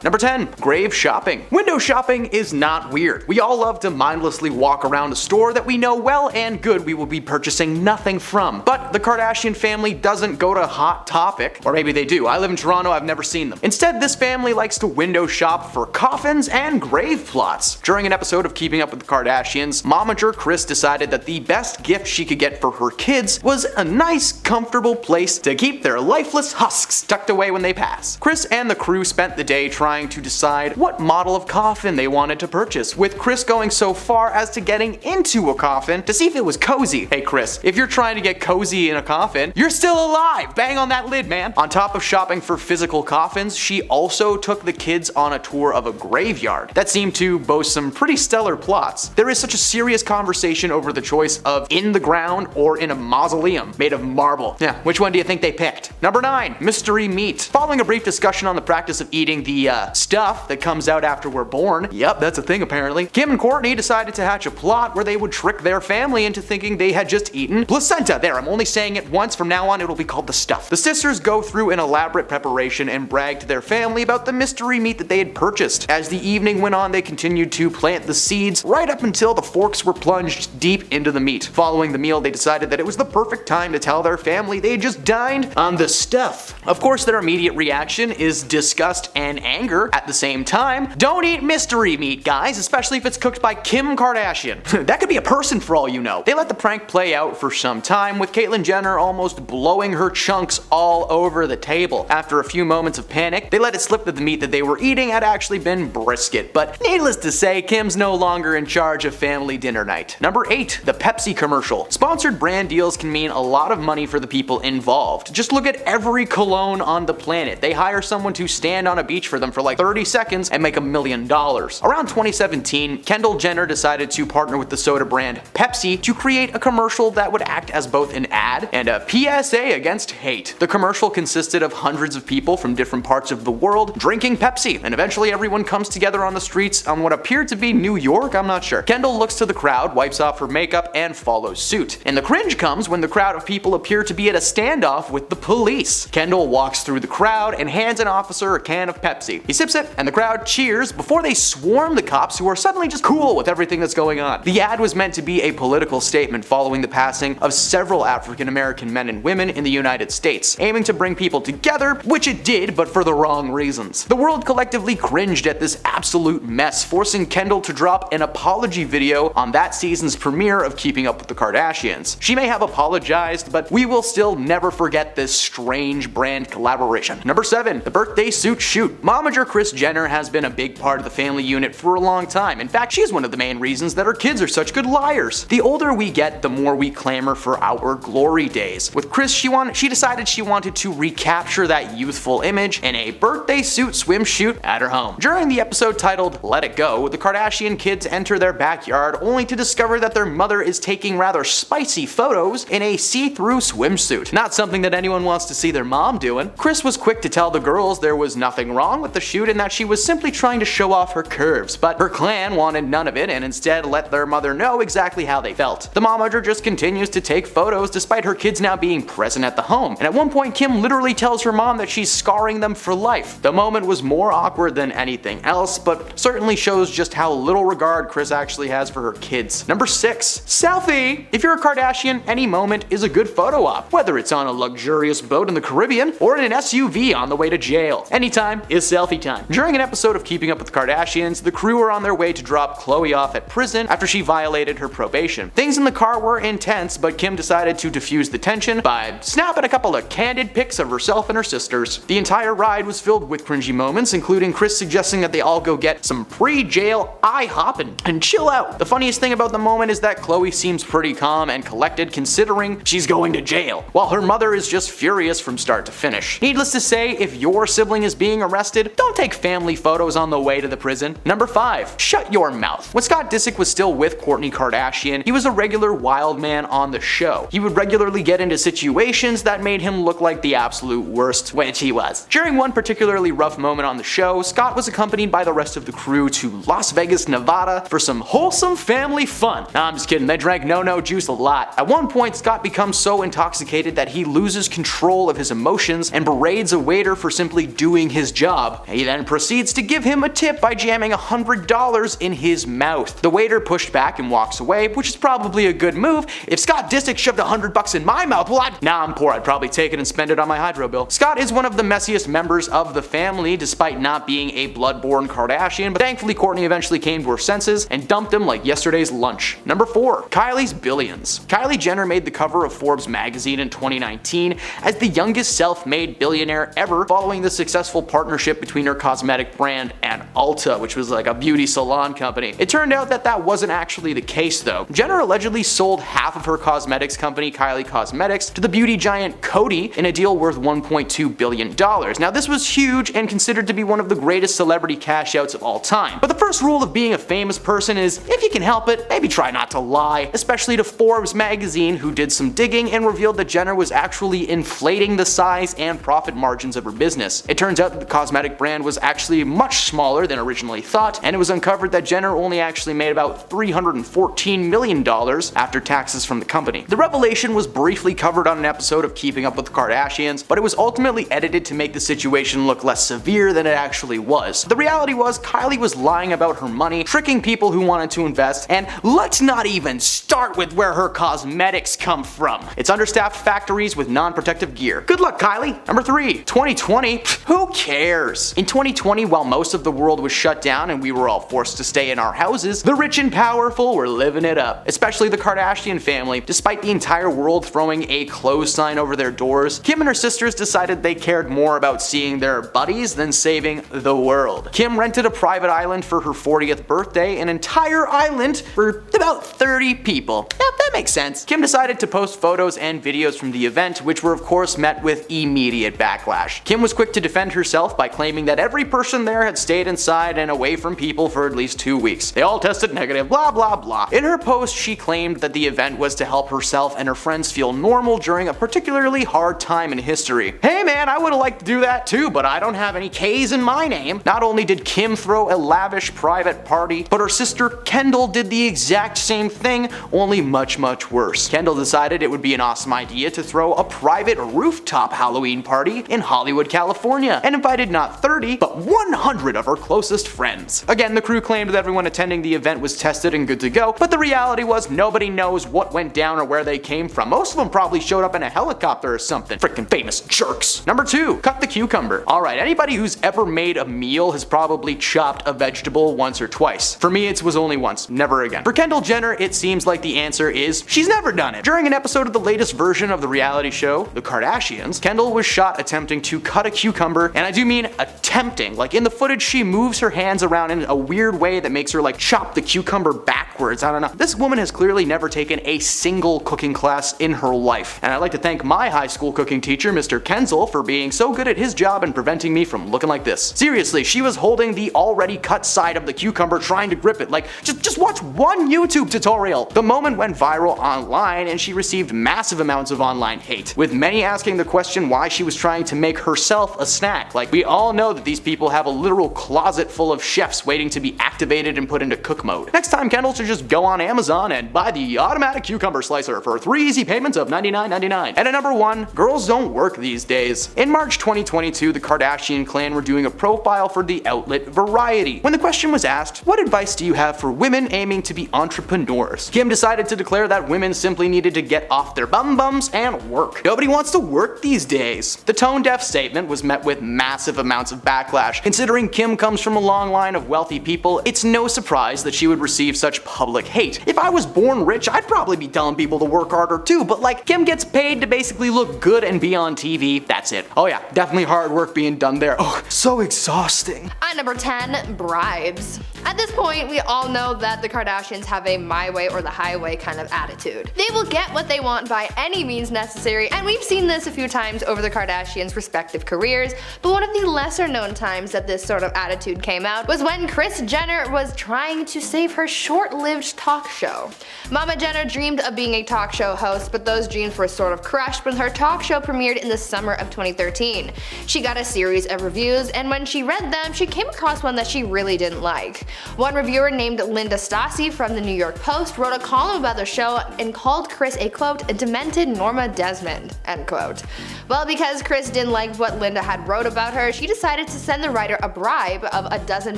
Number 10. Grave shopping. Window shopping is not weird. We all love to mindlessly walk around a store that we know well and good we will be purchasing nothing from. But the Kardashian family doesn't go to Hot Topic. Or maybe they do. I live in Toronto, I've never seen them. Instead, this family likes to window shop for coffins and grave plots. During an episode of Keeping Up with the Kardashians, momager Kris decided that the best gift she could get for her kids was a nice, comfortable place to keep their lifeless husks tucked away when they pass. Kris and the crew spent the day trying to decide what model of coffin they wanted to purchase, with Kris going so far as to getting into a coffin to see if it was cozy. Hey Kris, if you're trying to get cozy in a coffin, you're still alive! Bang on that lid, man! On top of shopping for physical coffins, she also took the kids on a tour of a graveyard that seemed to boast some pretty stellar plots. There is such a serious conversation over the choice of in the ground or in a mausoleum made of marble. Yeah, which one do you think they picked? Number 9. Mystery meat. Following a brief discussion on the practice of eating the stuff that comes out after we're born, yep, that's a thing apparently, Kim and Kourtney decided to hatch a plot where they would trick their family into thinking they had just eaten placenta. There, I'm only saying it once, from now on it'll be called the stuff. The sisters go through an elaborate preparation and brag to their family about the mystery meat that they had purchased. As the evening went on, they continued to plant the seeds right up until the forks were plunged deep into the meat. Following the meal, they decided that it was the perfect time to tell their family they had just dined on the stuff. Of course, their immediate reaction is disgust and anger at the same time. Don't eat mystery meat, guys, especially if it's cooked by Kim Kardashian. That could be a person for all you know. They let the prank play out for some time, with Caitlyn Jenner almost blowing her chunks all over the table. After a few moments of panic, they let it slip that the meat that they were eating had actually been brisket, but needless to say, Kim's no longer in charge of family dinner night. Number 8. The Pepsi commercial. Sponsored brand deals can mean a lot of money for the people involved. Just look at every cologne on the planet. They hire someone to stand on a beach for them for like 30 seconds and make $1 million. Around 2017, Kendall Jenner decided to partner with the soda brand Pepsi to create a commercial that would act as both an ad and a PSA against hate. The commercial consisted of hundreds of people from different parts of the world drinking Pepsi, and eventually everyone comes together on the streets on what appeared to be New York, I'm not sure. Kendall looks to the crowd, wipes off her makeup, and follows suit. And the cringe comes when the crowd of people appear to be at a standoff with the police. Kendall walks through the crowd and hands an officer a can of Pepsi. He sips it, and the crowd cheers before they swarm the cops, who are suddenly just cool with everything that's going on. The ad was meant to be a political statement following the passing of several African American men and women in the United States, aiming to bring people together, which it did, but for the wrong reasons. The world collectively cringed at this absolute mess, forcing Kendall to drop an apology video on that season's premiere of Keeping Up with the Kardashians. She may have apologized, but we will still never forget this strange brand collaboration. Number 7. The birthday suit shoot. Momager Kris Jenner has been a big part of the family unit for a long time. In fact, she's one of the main reasons that her kids are such good liars. The older we get, the more we clamor for our glory days. With Kris, she decided she wanted to recapture that youthful image in a birthday suit swimsuit at her home. During the episode titled Let It Go, the Kardashian kids enter their backyard only to discover that their mother is taking rather spicy photos in a see-through swimsuit. Not something that anyone wants to see their mom doing. Kris was quick to tell the girls there was nothing wrong with the shoot and that she was simply trying to show off her curves, but her clan wanted none of it and instead let their mother know exactly how they felt. The momager just continues to take photos despite her kids now being present at the home, and at one point Kim literally tells her mom that she's scarring them for life. The moment was more awkward than anything else, but certainly shows just how little regard Kris actually has for her kids. Number 6. Selfie! If you're a Kardashian, any moment is a good photo op, whether it's on a luxurious boat in the Caribbean or in an SUV on the way to jail. Anytime is selfie time. During an episode of Keeping Up with the Kardashians, the crew are on their way to drop Khloe off at prison after she violated her probation. Things in the car were intense, but Kim decided to diffuse the tension by snapping a couple of candid pics of herself and her sisters. The entire ride was filled with cringy moments, including Kris suggesting that they all go get some pre-jail IHOP and chill out. The funniest thing about the moment is that Khloe seems pretty calm and collected considering she's going to jail, while her mother is just furious from start to finish. Needless to say, if your sibling is being arrested, don't take family photos on the way to the prison. Number 5. Shut your mouth. When Scott Disick was still with Kourtney Kardashian, he was a regular wild man on the show. He would regularly get into situations that made him look like the absolute worst, which he was. During one particularly rough moment on the show, Scott was accompanied by the rest of the crew to Las Vegas, Nevada for some wholesome family fun. Nah, I'm just kidding, they drank no-no juice a lot. At one point, Scott becomes so intoxicated that he loses control of his emotions and berates a waiter for simply doing his job. He then proceeds to give him a tip by jamming $100 in his mouth. The waiter pushed back and walks away, which is probably a good move. If Scott Disick shoved $100 in my mouth, well, I'm poor. I'd probably take it and spend it on my hydro bill. Scott is one of the messiest members of the family, despite not being a blood-born Kardashian, but thankfully Kourtney eventually came to her senses and dumped him like yesterday's lunch. Number 4. Kylie's billions. Kylie Jenner made the cover of Forbes magazine in 2019 as the youngest self-made billionaire ever, following the successful partnership between her cosmetic brand and Ulta, which was like a beauty salon company. It turned out that that wasn't actually the case though. Jenner allegedly sold half of her cosmetics company, Kylie Cosmetics, to the beauty giant Coty in a deal worth $1.2 billion. Now this was huge and considered to be one of the greatest celebrity cash outs of all time. But the first rule of being a famous person is, if you can help it, maybe try not to lie, especially to Forbes magazine, who did some digging and revealed that Jenner was actually inflating the size and profit margins of her business. It turns out that the cosmetic brand was actually much smaller than originally thought, and it was uncovered that Jenner only actually made about $314 million after taxes from the company. The revelation was briefly covered on an episode of Keeping Up with the Kardashians, but it was ultimately edited to make the situation look less severe than it actually was. The reality was Kylie was lying about her money, tricking people who wanted to invest, and let's not even start with where her cosmetics come from. It's understaffed factories with non-protective gear. Good luck, Kylie. Number 3. 2020. Who cares? In 2020, while most of the world was shut down and we were all forced to stay in our houses, the rich and powerful were living it up, especially the Kardashian family. Despite the entire world throwing a close sign over their doors, Kim and her sisters decided they cared more about seeing their buddies than saving the world. Kim rented a private island for her 40th birthday, an entire island for about 30 people. Yeah, that makes sense. Kim decided to post photos and videos from the event, which were of course met with immediate backlash. Kim was quick to defend herself by claiming that every person there had stayed inside and away from people for at least 2 weeks. They all tested negative, blah blah blah. In her post, she claimed that the event was to help herself and her friends feel normal during a particularly hard time in history. Hey man, I would've liked to do that too, but I don't have any K's in my name. Not only did Kim throw a lavish private party, but her sister Kendall did the exact same thing, only much worse. Kendall decided it would be an awesome idea to throw a private rooftop Halloween party in Hollywood, California, and invited not 30, but 100 of her closest friends. Again, the crew claimed that everyone attending the event was tested and good to go, but the reality was nobody knows what went down or where they came from. Most of them probably showed up in a helicopter or something. Freaking famous jerks. Number 2, cut the cucumber. Alright, anybody who's ever made a meal has probably chopped a vegetable once or twice. For me, it was only once, never again. For Kendall Jenner, it seems like the answer is she's never done it. During an episode of the latest version of the reality show, The Kardashians, Kendall was shot attempting to cut a cucumber, and I do mean attempting. Like in the footage, she moves her hands around in a weird way that makes her like chop the cucumber backwards. I don't know. This woman has clearly never taken a single cooking class in her life. And I'd like to thank my high school cooking teacher, Mr. Kenzel, for being so good at his job and preventing me from looking like this. Seriously, she was holding the already cut side of the cucumber trying to grip it. Like, just watch one YouTube tutorial. The moment went viral online and she received massive amounts of online hate, with many asking the question why she was trying to make herself a snack. Like, we all know that these people have a literal closet full of chefs waiting to be activated and put into cook mode. Next time, Kendall should just go on Amazon and buy the automatic cucumber slicer for 3 easy payments of $99.99. And at number 1, girls don't work these days. In March 2022, the Kardashian clan were doing a profile for the outlet Variety. When the question was asked, what advice do you have for women aiming to be entrepreneurs? Kim decided to declare that women simply needed to get off their bums and work. Nobody wants to work these days. The tone-deaf statement was met with massive amounts of backlash. Considering Kim comes from a long line of wealthy people, it's no surprise that she would receive such public hate. If I was born rich, I'd probably be telling people to work harder too, but like, Kim gets paid to basically look good and be on TV, that's it. Oh yeah, definitely hard work being done there. Oh, so exhausting. At number 10, bribes. At this point, we all know that the Kardashians have a my way or the highway kind of attitude. They will get what they want by any means necessary, and we've seen this a few times over the Kardashians' respective careers, but one of the lesser known times that this sort of attitude came out was when Kris Jenner was trying to save her short-lived talk show. Mama Jenner dreamed of being a talk show host, but those dreams were sort of crushed when her talk show premiered in the summer of 2013. She got a series of reviews, and when she read them, she came across one that she really didn't like. One reviewer named Linda Stassi from the New York Post wrote a column about the show and called Kris a quote, demented Norma Desmond, end quote. Well, because Kris didn't like what Linda had wrote about her, she decided decided to send the writer a bribe of a dozen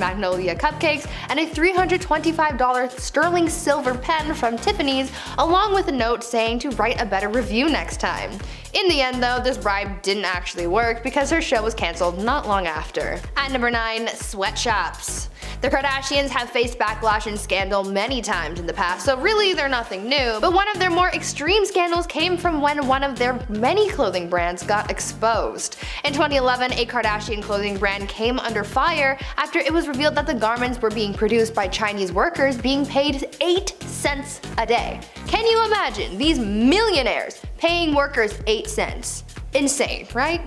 Magnolia cupcakes and a $325 sterling silver pen from Tiffany's, along with a note saying to write a better review next time. In the end though, this bribe didn't actually work because her show was cancelled not long after. At number 9, sweatshops. The Kardashians have faced backlash and scandal many times in the past, so really they're nothing new, but one of their more extreme scandals came from when one of their many clothing brands got exposed. In 2011, a Kardashian clothing brand came under fire after it was revealed that the garments were being produced by Chinese workers being paid 8 cents a day. Can you imagine these millionaires paying workers 8 cents? Insane, right?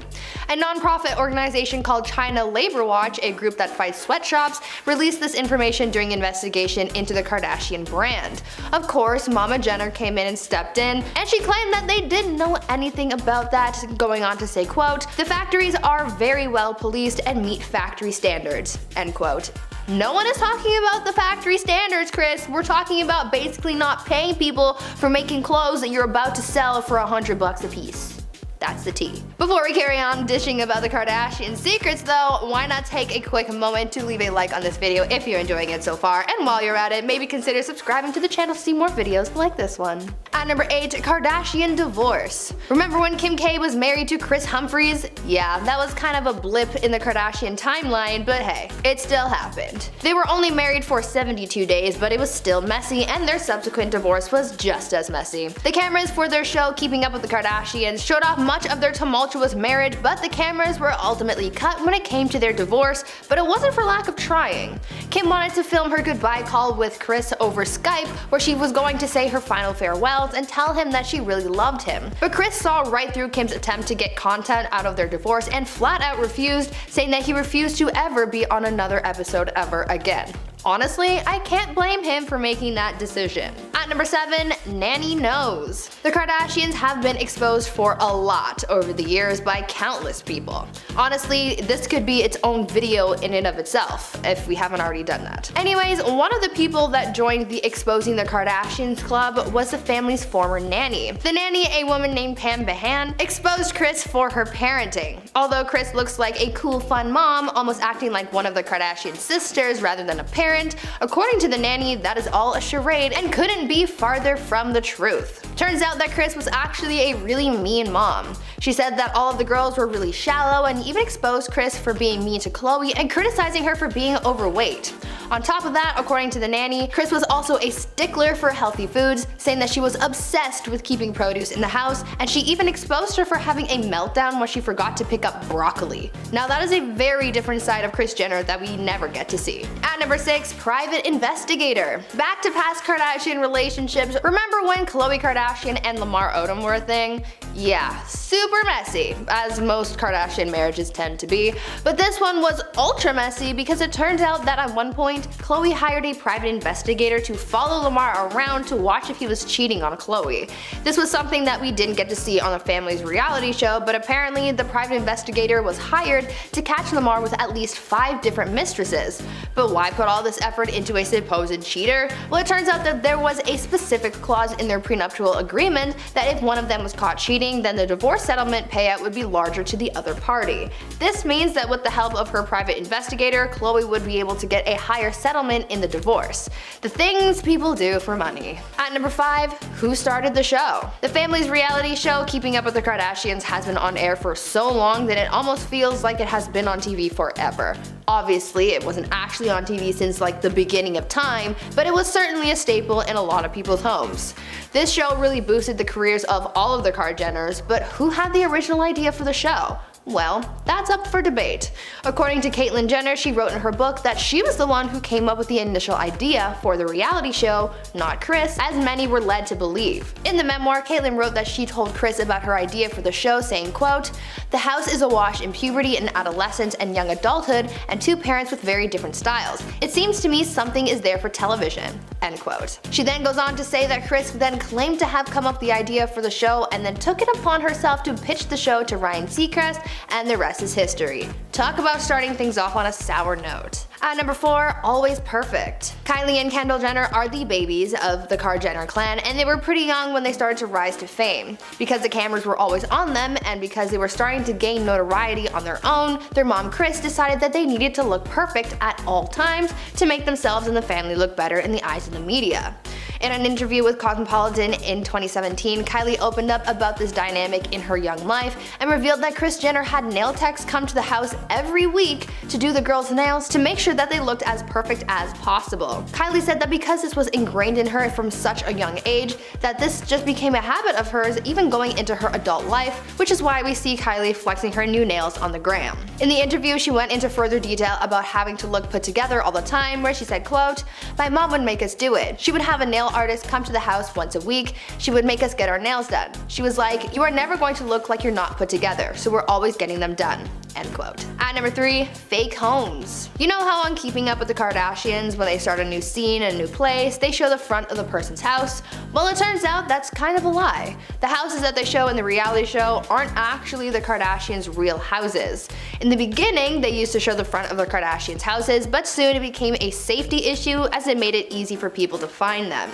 A non-profit organization called China Labor Watch, a group that fights sweatshops, released this information during an investigation into the Kardashian brand. Of course, Mama Jenner came in and stepped in, and she claimed that they didn't know anything about that, going on to say, quote, "The factories are very well policed and meet factory standards," end quote. No one is talking about the factory standards, Chris. We're talking about basically not paying people for making clothes that you're about to sell for $100 a piece. That's the tea. Before we carry on dishing about the Kardashian secrets though, why not take a quick moment to leave a like on this video if you're enjoying it so far, and while you're at it, maybe consider subscribing to the channel to see more videos like this one. At number 8, Kardashian divorce. Remember when Kim K was married to Kris Humphries? Yeah, that was kind of a blip in the Kardashian timeline, but hey, it still happened. They were only married for 72 days, but it was still messy, and their subsequent divorce was just as messy. The cameras for their show Keeping Up with the Kardashians showed off much of their tumultuous marriage, but the cameras were ultimately cut when it came to their divorce, but it wasn't for lack of trying. Kim wanted to film her goodbye call with Kris over Skype, where she was going to say her final farewells and tell him that she really loved him. But Kris saw right through Kim's attempt to get content out of their divorce and flat out refused, saying that he refused to ever be on another episode ever again. Honestly, I can't blame him for making that decision. At number 7, Nanny knows. The Kardashians have been exposed for a lot over the years by countless people. Honestly, this could be its own video in and of itself, if we haven't already done that. Anyways, one of the people that joined the Exposing the Kardashians club was the family's former nanny. The nanny, a woman named Pam Behan, exposed Kris for her parenting. Although Kris looks like a cool, fun mom, almost acting like one of the Kardashian sisters rather than a parent, according to the nanny, that is all a charade and couldn't be farther from the truth. Turns out that Kris was actually a really mean mom. She said that all of the girls were really shallow and even exposed Kris for being mean to Khloe and criticizing her for being overweight. On top of that, according to the nanny, Kris was also a stickler for healthy foods, saying that she was obsessed with keeping produce in the house, and she even exposed her for having a meltdown when she forgot to pick up broccoli. Now that is a very different side of Kris Jenner that we never get to see. At number 6, private investigator. Back to past Kardashian relationships. Remember when Khloe Kardashian and Lamar Odom were a thing? Yeah, super messy, as most Kardashian marriages tend to be, but this one was ultra messy because it turns out that at one point, Khloe hired a private investigator to follow Lamar around to watch if he was cheating on Khloe. This was something that we didn't get to see on the family's reality show, but apparently the private investigator was hired to catch Lamar with at least 5 different mistresses. But why put all this effort into a supposed cheater? Well, it turns out that there was a specific clause in their prenuptial agreement that if one of them was caught cheating, then the divorce settlement payout would be larger to the other party. This means that with the help of her private investigator, Khloe would be able to get a higher settlement in the divorce. The things people do for money. At number 5, who started the show? The family's reality show Keeping Up with the Kardashians has been on air for so long that it almost feels like it has been on TV forever. Obviously, it wasn't actually on TV since like the beginning of time, but it was certainly a staple in a lot of people's homes. This show really boosted the careers of all of the Kardashians, but who had the original idea for the show? Well, that's up for debate. According to Kylie Jenner, she wrote in her book that she was the one who came up with the initial idea for the reality show, not Kris, as many were led to believe. In the memoir, Kylie wrote that she told Kris about her idea for the show, saying, quote, "The house is awash in puberty and adolescence and young adulthood, and 2 parents with very different styles. It seems to me something is there for television," end quote. She then goes on to say that Kris then claimed to have come up with the idea for the show and then took it upon herself to pitch the show to Ryan Seacrest, and the rest is history. Talk about starting things off on a sour note. At number 4, always perfect. Kylie and Kendall Jenner are the babies of the Jenner clan, and they were pretty young when they started to rise to fame. Because the cameras were always on them, and because they were starting to gain notoriety on their own, their mom Kris decided that they needed to look perfect at all times to make themselves and the family look better in the eyes of the media. In an interview with Cosmopolitan in 2017, Kylie opened up about this dynamic in her young life and revealed that Kris Jenner had nail techs come to the house every week to do the girls' nails to make sure that they looked as perfect as possible. Kylie said that because this was ingrained in her from such a young age, that this just became a habit of hers even going into her adult life, which is why we see Kylie flexing her new nails on the gram. In the interview, she went into further detail about having to look put together all the time, where she said, quote, "My mom would make us do it. She would have a nail artist come to the house once a week. She would make us get our nails done. She was like, you are never going to look like you're not put together, so we're always getting them done." End quote. At number 3, fake homes. You know how on Keeping Up with the Kardashians, when they start a new scene, a new place, they show the front of the person's house? Well, it turns out that's kind of a lie. The houses that they show in the reality show aren't actually the Kardashians' real houses. In the beginning, they used to show the front of the Kardashians' houses, but soon it became a safety issue as it made it easy for people to find them.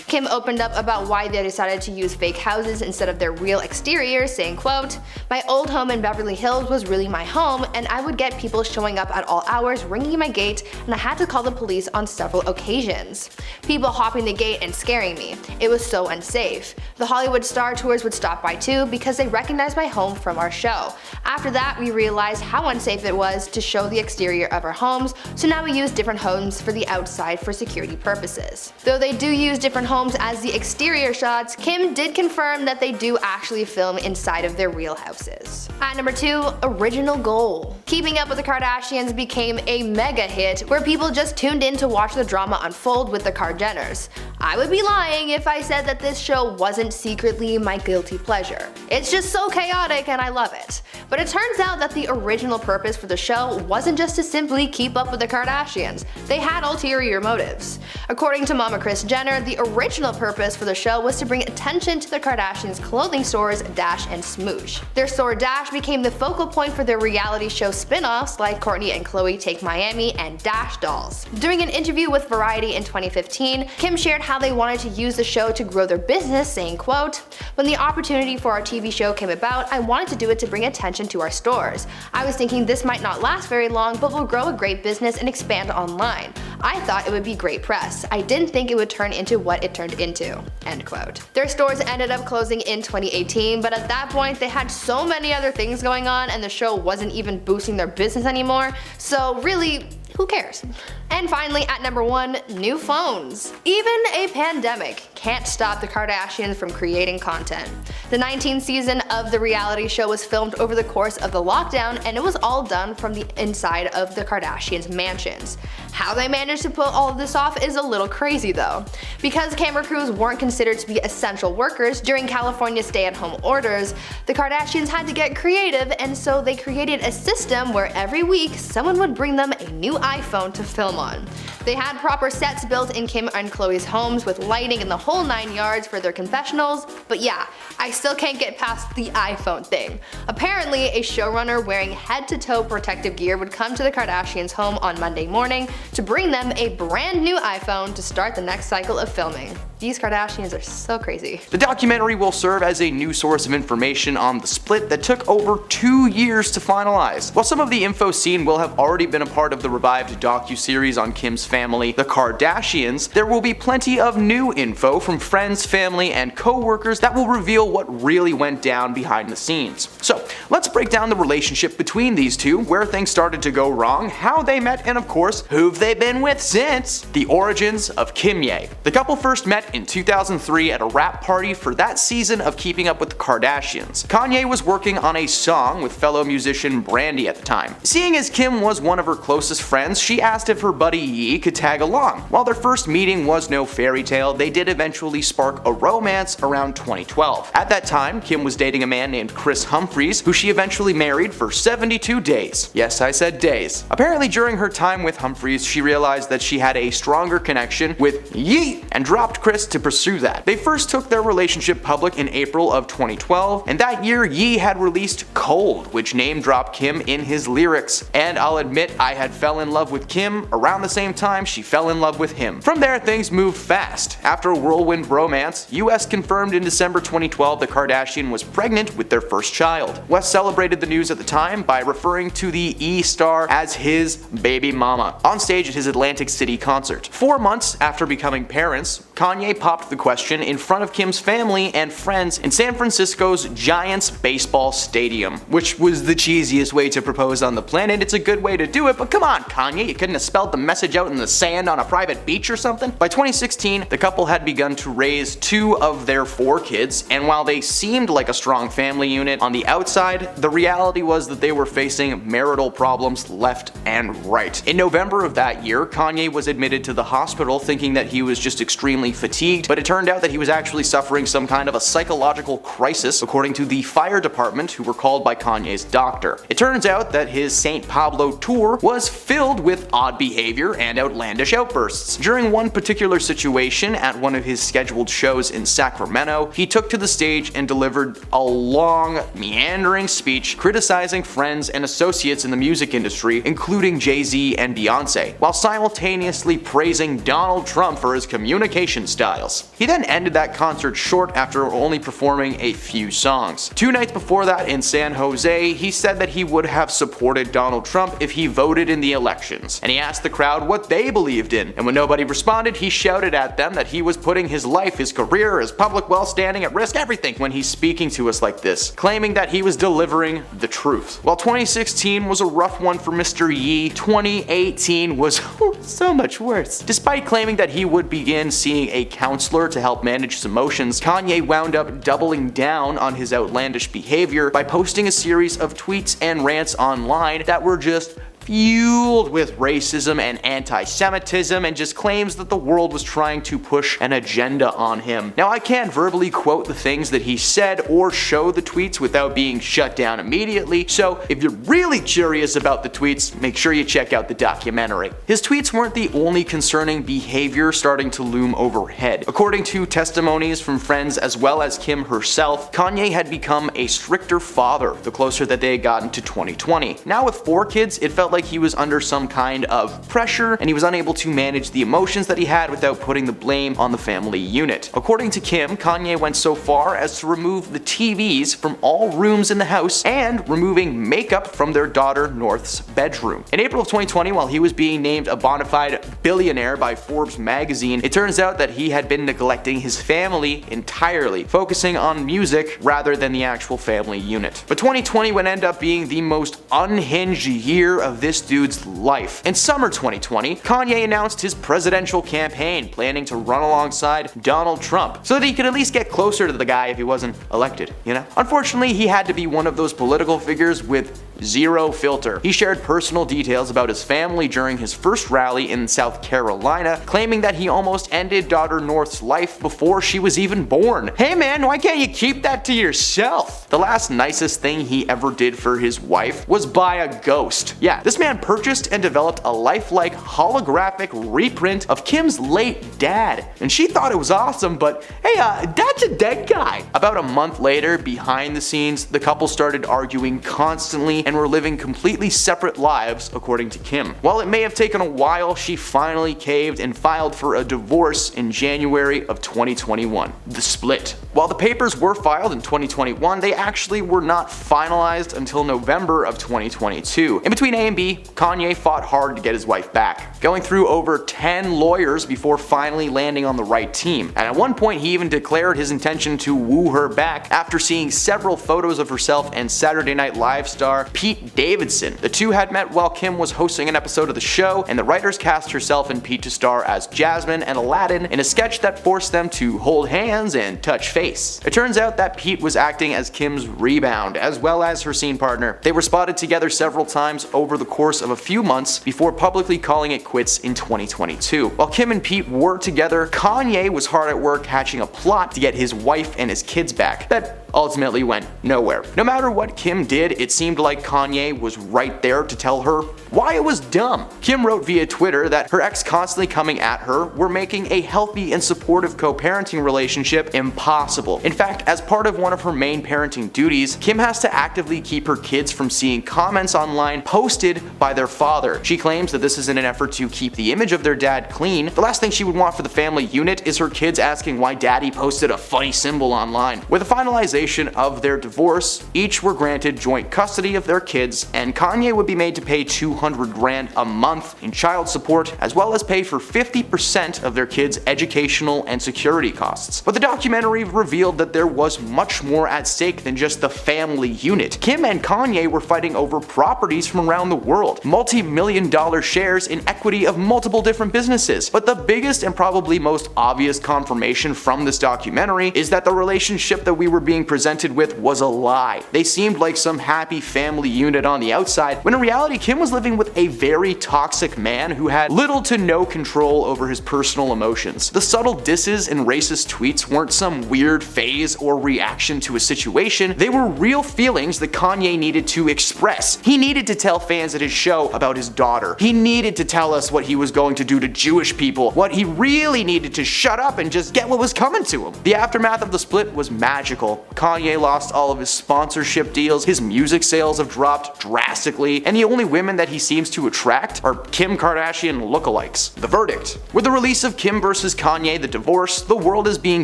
Kim opened up about why they decided to use fake houses instead of their real exteriors, saying, quote, "My old home in Beverly Hills was really my home, and I would get people showing up at all hours ringing my gate, and I had to call the police on several occasions. People hopping the gate and scaring me. It was so unsafe. The Hollywood Star Tours would stop by too because they recognized my home from our show. After that, we realized how unsafe it was to show the exterior of our homes, so now we use different homes for the outside for security purposes." Though they do use different homes as the exterior shots, Kim did confirm that they do actually film inside of their real houses. At number 2, original goal. Keeping Up with the Kardashians became a mega hit where people just tuned in to watch the drama unfold with the Jenners. I would be lying if I said that this show wasn't secretly my guilty pleasure. It's just so chaotic and I love it. But it turns out that the original purpose for the show wasn't just to simply keep up with the Kardashians. They had ulterior motives. According to Mama Kris Jenner, the original purpose for the show was to bring attention to the Kardashians' clothing stores Dash and Smoosh. Their store Dash became the focal point for their reality show spin-offs like Kourtney and Khloe Take Miami and Dash Dolls. During an interview with Variety in 2015, Kim shared how they wanted to use the show to grow their business, saying, quote, "When the opportunity for our TV show came about, I wanted to do it to bring attention to our stores. I was thinking this might not last very long, but will grow a great business and expand online. I thought it would be great press. I didn't think it would turn into what it turned into." End quote. Their stores ended up closing in 2018, but at that point they had so many other things going on and the show wasn't even boosting their business anymore, so really, who cares? And finally, at number 1, new phones. Even a pandemic can't stop the Kardashians from creating content. The 19th season of the reality show was filmed over the course of the lockdown, and it was all done from the inside of the Kardashians' mansions. How they managed to pull all of this off is a little crazy though. Because camera crews weren't considered to be essential workers during California's stay-at-home orders, the Kardashians had to get creative, and so they created a system where every week someone would bring them a new iPhone to film on. They had proper sets built in Kim and Khloe's homes with lighting and the whole 9 yards for their confessionals, but yeah, I still can't get past the iPhone thing. Apparently, a showrunner wearing head-to-toe protective gear would come to the Kardashians' home on Monday morning to bring them a brand new iPhone to start the next cycle of filming. These Kardashians are so crazy. The documentary will serve as a new source of information on the split that took over 2 years to finalize. While some of the info seen will have already been a part of the revived docu-series on Kim's family, the Kardashians, there will be plenty of new info from friends, family, and co-workers that will reveal what really went down behind the scenes. So let's break down the relationship between these two, where things started to go wrong, how they met, and of course, who've they been with since. The origins of Kanye. The couple first met in 2003 at a rap party for that season of Keeping Up with the Kardashians. Kanye was working on a song with fellow musician Brandy at the time. Seeing as Kim was one of her closest friends, she asked if her buddy Yeek could tag along. While their first meeting was no fairy tale, they did eventually spark a romance around 2012. At that time, Kim was dating a man named Chris Humphries, who she eventually married for 72 days. Yes, I said days. Apparently during her time with Humphries, she realized that she had a stronger connection with Ye and dropped Chris to pursue that. They first took their relationship public in April of 2012, and that year Ye had released Cold, which name-dropped Kim in his lyrics. And I'll admit, I had fell in love with Kim around the same time she fell in love with him. From there, things moved fast. After a whirlwind romance, US confirmed in December 2012 that Kardashian was pregnant with their first child. West celebrated the news at the time by referring to the E-star as his baby mama on stage at his Atlantic City concert. 4 months after becoming parents, Kanye popped the question in front of Kim's family and friends in San Francisco's Giants baseball stadium, which was the cheesiest way to propose on the planet. It's a good way to do it, but come on, Kanye, you couldn't have spelled the message out in the sand on a private beach or something? By 2016, the couple had begun to raise 2 of their 4 kids, and while they seemed like a strong family unit on the outside, the reality was that they were facing marital problems left and right. In November of that year, Kanye was admitted to the hospital thinking that he was just extremely fatigued, but it turned out that he was actually suffering some kind of a psychological crisis, according to the fire department who were called by Kanye's doctor. It turns out that his St. Pablo tour was filled with odd behavior and outlandish outbursts. During one particular situation at one of his scheduled shows in Sacramento, he took to the stage and delivered a long, meandering speech criticizing friends and associates in the music industry, including Jay-Z and Beyonce, while simultaneously praising Donald Trump for his communication styles. He then ended that concert short after only performing a few songs. 2 nights before that in San Jose, he said that he would have supported Donald Trump if he voted in the elections, and he asked the crowd what they believed in, and when nobody responded, he shouted at them that he was putting his life, his career, his public well-standing at risk, everything, when he's speaking to us like this, claiming that he was delivering the truth. While 2016 was a rough one for Mr. Ye, 2018 was so much worse. Despite claiming that he would begin seeing a counselor to help manage his emotions, Kanye wound up doubling down on his outlandish behavior by posting a series of tweets and rants online that were just fueled with racism and anti-Semitism and just claims that the world was trying to push an agenda on him. Now, I can't verbally quote the things that he said or show the tweets without being shut down immediately, so if you're really curious about the tweets, make sure you check out the documentary. His tweets weren't the only concerning behavior starting to loom overhead. According to testimonies from friends as well as Kim herself, Kanye had become a stricter father the closer that they had gotten to 2020. Now with 4 kids, it felt like he was under some kind of pressure and he was unable to manage the emotions that he had without putting the blame on the family unit. According to Kim, Kanye went so far as to remove the TVs from all rooms in the house and removing makeup from their daughter North's bedroom. In April of 2020, while he was being named a bona fide billionaire by Forbes magazine, it turns out that he had been neglecting his family entirely, focusing on music rather than the actual family unit. But 2020 would end up being the most unhinged year of this dude's life. In summer 2020, Kanye announced his presidential campaign, planning to run alongside Donald Trump so that he could at least get closer to the guy if he wasn't elected, you know? Unfortunately, he had to be one of those political figures with zero filter. He shared personal details about his family during his first rally in South Carolina, claiming that he almost ended daughter North's life before she was even born. Hey man, why can't you keep that to yourself? The last nicest thing he ever did for his wife was buy a ghost. Yeah, this man purchased and developed a lifelike holographic reprint of Kim's late dad, and she thought it was awesome, but hey, that's a dead guy. About a month later, behind the scenes, the couple started arguing constantly and were living completely separate lives, according to Kim. While it may have taken a while, she finally caved and filed for a divorce in January of 2021. The split. While the papers were filed in 2021, they actually were not finalized until November of 2022. In between A and B, Kanye fought hard to get his wife back, going through over 10 lawyers before finally landing on the right team. And at one point, he even declared his intention to woo her back after seeing several photos of herself and Saturday Night Live star Pete Davidson. The two had met while Kim was hosting an episode of the show, and the writers cast herself and Pete to star as Jasmine and Aladdin in a sketch that forced them to hold hands and touch face. It turns out that Pete was acting as Kim's rebound, as well as her scene partner. They were spotted together several times over the course of a few months before publicly calling it quits in 2022. While Kim and Pete were together, Kanye was hard at work hatching a plot to get his wife and his kids back that ultimately went nowhere. No matter what Kim did, it seemed like Kanye was right there to tell her why it was dumb. Kim wrote via Twitter that her ex constantly coming at her were making a healthy and supportive co-parenting relationship impossible. In fact, as part of one of her main parenting duties, Kim has to actively keep her kids from seeing comments online posted by their father. She claims that this is in an effort to keep the image of their dad clean. The last thing she would want for the family unit is her kids asking why daddy posted a funny symbol online. With the finalization of their divorce, each were granted joint custody of their kids, and Kanye would be made to pay $200,000 a month in child support, as well as pay for 50% of their kids' educational and security costs. But the documentary revealed that there was much more at stake than just the family unit. Kim and Kanye were fighting over properties from around the world, multi-million-dollar shares in equity of multiple different businesses. But the biggest and probably most obvious confirmation from this documentary is that the relationship that we were being presented with was a lie. They seemed like some happy family unit on the outside, when in reality Kim was living with a very toxic man who had little to no control over his personal emotions. The subtle disses and racist tweets weren't some weird phase or reaction to a situation, they were real feelings that Kanye needed to express. He needed to tell fans at his show about his daughter. He needed to tell us what he was going to do to Jewish people. What he really needed to shut up and just get what was coming to him. The aftermath of the split was magical. Kanye lost all of his sponsorship deals, his music sales have dropped drastically, and the only women that he seems to attract are Kim Kardashian lookalikes. The verdict: with the release of Kim vs. Kanye, the divorce, the world is being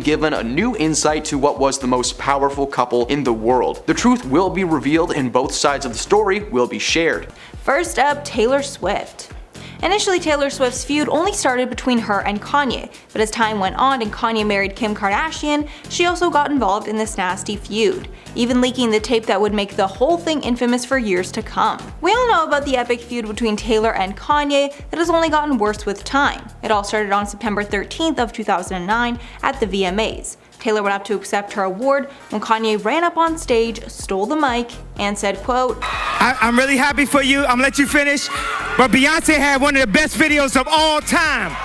given a new insight to what was the most powerful couple in the world. The truth will be revealed and both sides of the story will be shared. First up, Taylor Swift. Initially, Taylor Swift's feud only started between her and Kanye, but as time went on and Kanye married Kim Kardashian, she also got involved in this nasty feud, even leaking the tape that would make the whole thing infamous for years to come. We all know about the epic feud between Taylor and Kanye that has only gotten worse with time. It all started on September 13th of 2009 at the VMAs. Taylor went up to accept her award when Kanye ran up on stage, stole the mic, and said, quote, I'm really happy for you, I'm gonna let you finish, but Beyonce had one of the best videos of all time.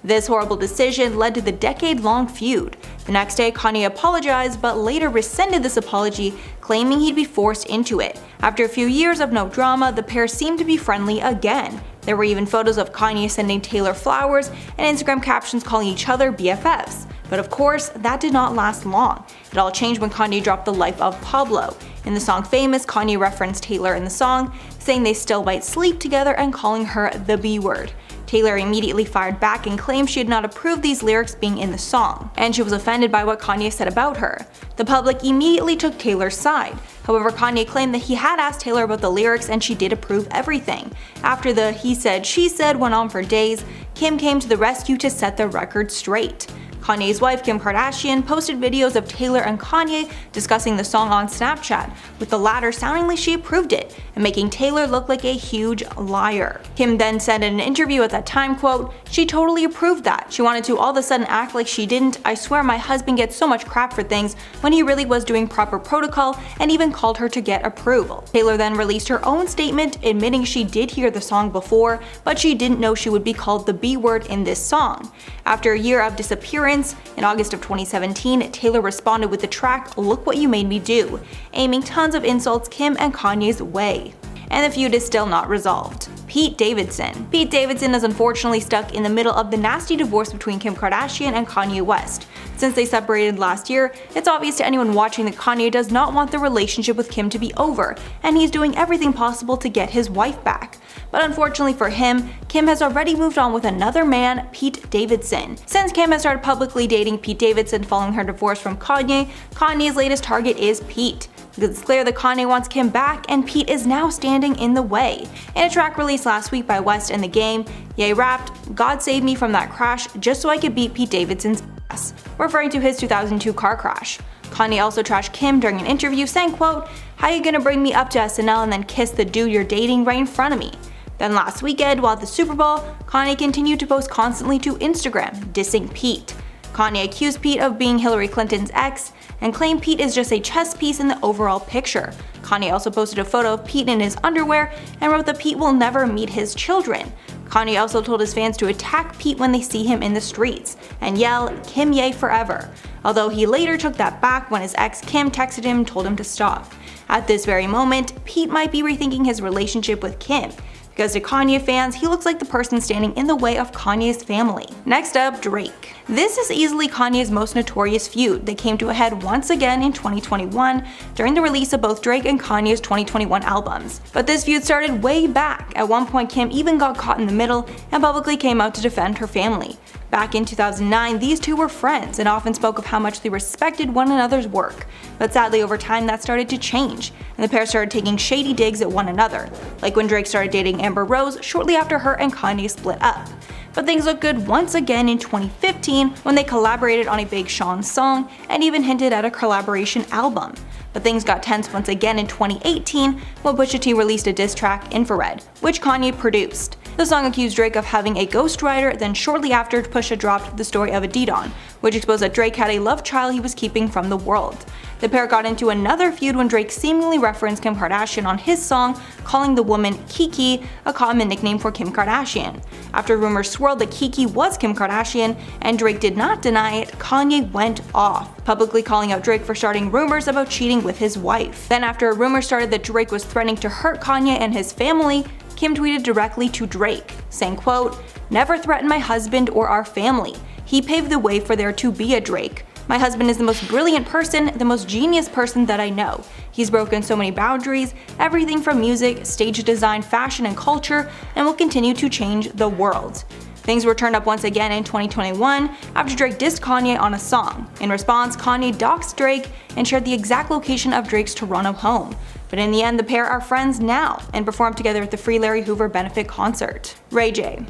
This horrible decision led to the decade-long feud. The next day, Kanye apologized, but later rescinded this apology, claiming he'd be forced into it. After a few years of no drama, the pair seemed to be friendly again. There were even photos of Kanye sending Taylor flowers and Instagram captions calling each other BFFs. But of course, that did not last long. It all changed when Kanye dropped The Life of Pablo. In the song Famous, Kanye referenced Taylor in the song, saying they still might sleep together and calling her the B word. Taylor immediately fired back and claimed she had not approved these lyrics being in the song, and she was offended by what Kanye said about her. The public immediately took Taylor's side. However, Kanye claimed that he had asked Taylor about the lyrics and she did approve everything. After the he said, she said went on for days, Kim came to the rescue to set the record straight. Kanye's wife, Kim Kardashian, posted videos of Taylor and Kanye discussing the song on Snapchat, with the latter sounding like she approved it and making Taylor look like a huge liar. Kim then said in an interview at that time, quote, she totally approved that. She wanted to all of a sudden act like she didn't. I swear my husband gets so much crap for things when he really was doing proper protocol and even called her to get approval. Taylor then released her own statement admitting she did hear the song before, but she didn't know she would be called the B word in this song. After a year of disappearance, in August of 2017, Taylor responded with the track Look What You Made Me Do, aiming tons of insults Kim and Kanye's way. And the feud is still not resolved. Pete Davidson. Pete Davidson is unfortunately stuck in the middle of the nasty divorce between Kim Kardashian and Kanye West. Since they separated last year, it's obvious to anyone watching that Kanye does not want the relationship with Kim to be over, and he's doing everything possible to get his wife back. But unfortunately for him, Kim has already moved on with another man, Pete Davidson. Since Kim has started publicly dating Pete Davidson following her divorce from Kanye, Kanye's latest target is Pete. It's clear that Kanye wants Kim back, and Pete is now standing in the way. In a track released last week by West and The Game, Ye rapped, "God save me from that crash just so I could beat Pete Davidson's ass," referring to his 2002 car crash. Kanye also trashed Kim during an interview, saying, quote, "How you gonna bring me up to SNL and then kiss the dude you're dating right in front of me?" Then last weekend, while at the Super Bowl, Kanye continued to post constantly to Instagram, dissing Pete. Kanye accused Pete of being Hillary Clinton's ex and claimed Pete is just a chess piece in the overall picture. Kanye also posted a photo of Pete in his underwear and wrote that Pete will never meet his children. Kanye also told his fans to attack Pete when they see him in the streets and yell "Kim Ye forever," although he later took that back when his ex Kim texted him and told him to stop. At this very moment, Pete might be rethinking his relationship with Kim, because to Kanye fans, he looks like the person standing in the way of Kanye's family. Next up, Drake. This is easily Kanye's most notorious feud that came to a head once again in 2021 during the release of both Drake and Kanye's 2021 albums. But this feud started way back. At one point, Kim even got caught in the middle and publicly came out to defend her family. Back in 2009, these two were friends and often spoke of how much they respected one another's work. But sadly, over time that started to change, and the pair started taking shady digs at one another, like when Drake started dating Amber Rose shortly after her and Kanye split up. But things looked good once again in 2015 when they collaborated on a Big Sean song and even hinted at a collaboration album. But things got tense once again in 2018 when Pusha T released a diss track, Infrared, which Kanye produced. The song accused Drake of having a ghostwriter, then shortly after, Pusha dropped the story of Adidon, which exposed that Drake had a love child he was keeping from the world. The pair got into another feud when Drake seemingly referenced Kim Kardashian on his song, calling the woman Kiki, a common nickname for Kim Kardashian. After rumors swirled that Kiki was Kim Kardashian and Drake did not deny it, Kanye went off, publicly calling out Drake for starting rumors about cheating with his wife. Then after a rumor started that Drake was threatening to hurt Kanye and his family, Kim tweeted directly to Drake, saying, quote, "Never threaten my husband or our family. He paved the way for there to be a Drake. My husband is the most brilliant person, the most genius person that I know. He's broken so many boundaries, everything from music, stage design, fashion, and culture, and will continue to change the world." Things were turned up once again in 2021 after Drake dissed Kanye on a song. In response, Kanye doxed Drake and shared the exact location of Drake's Toronto home. But in the end, the pair are friends now and perform together at the Free Larry Hoover benefit concert. Ray J.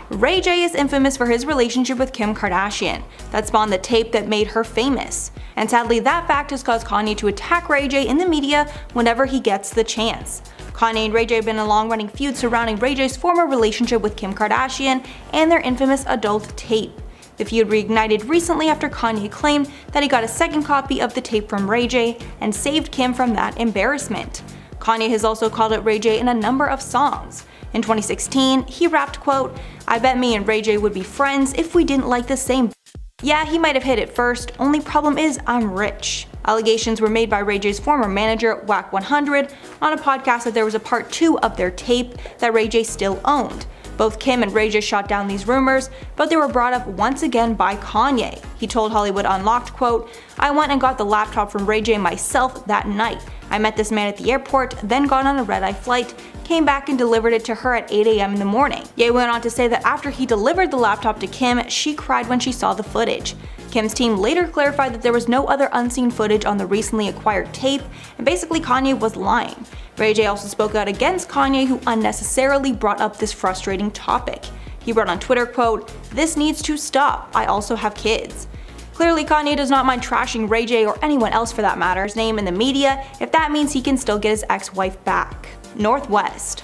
Ray J is infamous for his relationship with Kim Kardashian that spawned the tape that made her famous. And sadly, that fact has caused Kanye to attack Ray J in the media whenever he gets the chance. Kanye and Ray J have been in a long-running feud surrounding Ray J's former relationship with Kim Kardashian and their infamous adult tape. The feud reignited recently after Kanye claimed that he got a second copy of the tape from Ray J and saved Kim from that embarrassment. Kanye has also called out Ray J in a number of songs. In 2016, he rapped, quote, "I bet me and Ray J would be friends if we didn't like the same. Yeah, he might have hit it first, only problem is I'm rich." Allegations were made by Ray J's former manager, Wack 100, on a podcast that there was a part 2 of their tape that Ray J still owned. Both Kim and Ray J shot down these rumors, but they were brought up once again by Kanye. He told Hollywood Unlocked, quote, "I went and got the laptop from Ray J myself that night. I met this man at the airport, then got on a red-eye flight, came back and delivered it to her at 8 a.m. in the morning." Ye went on to say that after he delivered the laptop to Kim, she cried when she saw the footage. Kim's team later clarified that there was no other unseen footage on the recently acquired tape, and basically Kanye was lying. Ray J also spoke out against Kanye, who unnecessarily brought up this frustrating topic. He wrote on Twitter, quote, "This needs to stop. I also have kids." Clearly, Kanye does not mind trashing Ray J or anyone else for that matter's name in the media if that means he can still get his ex-wife back. North West.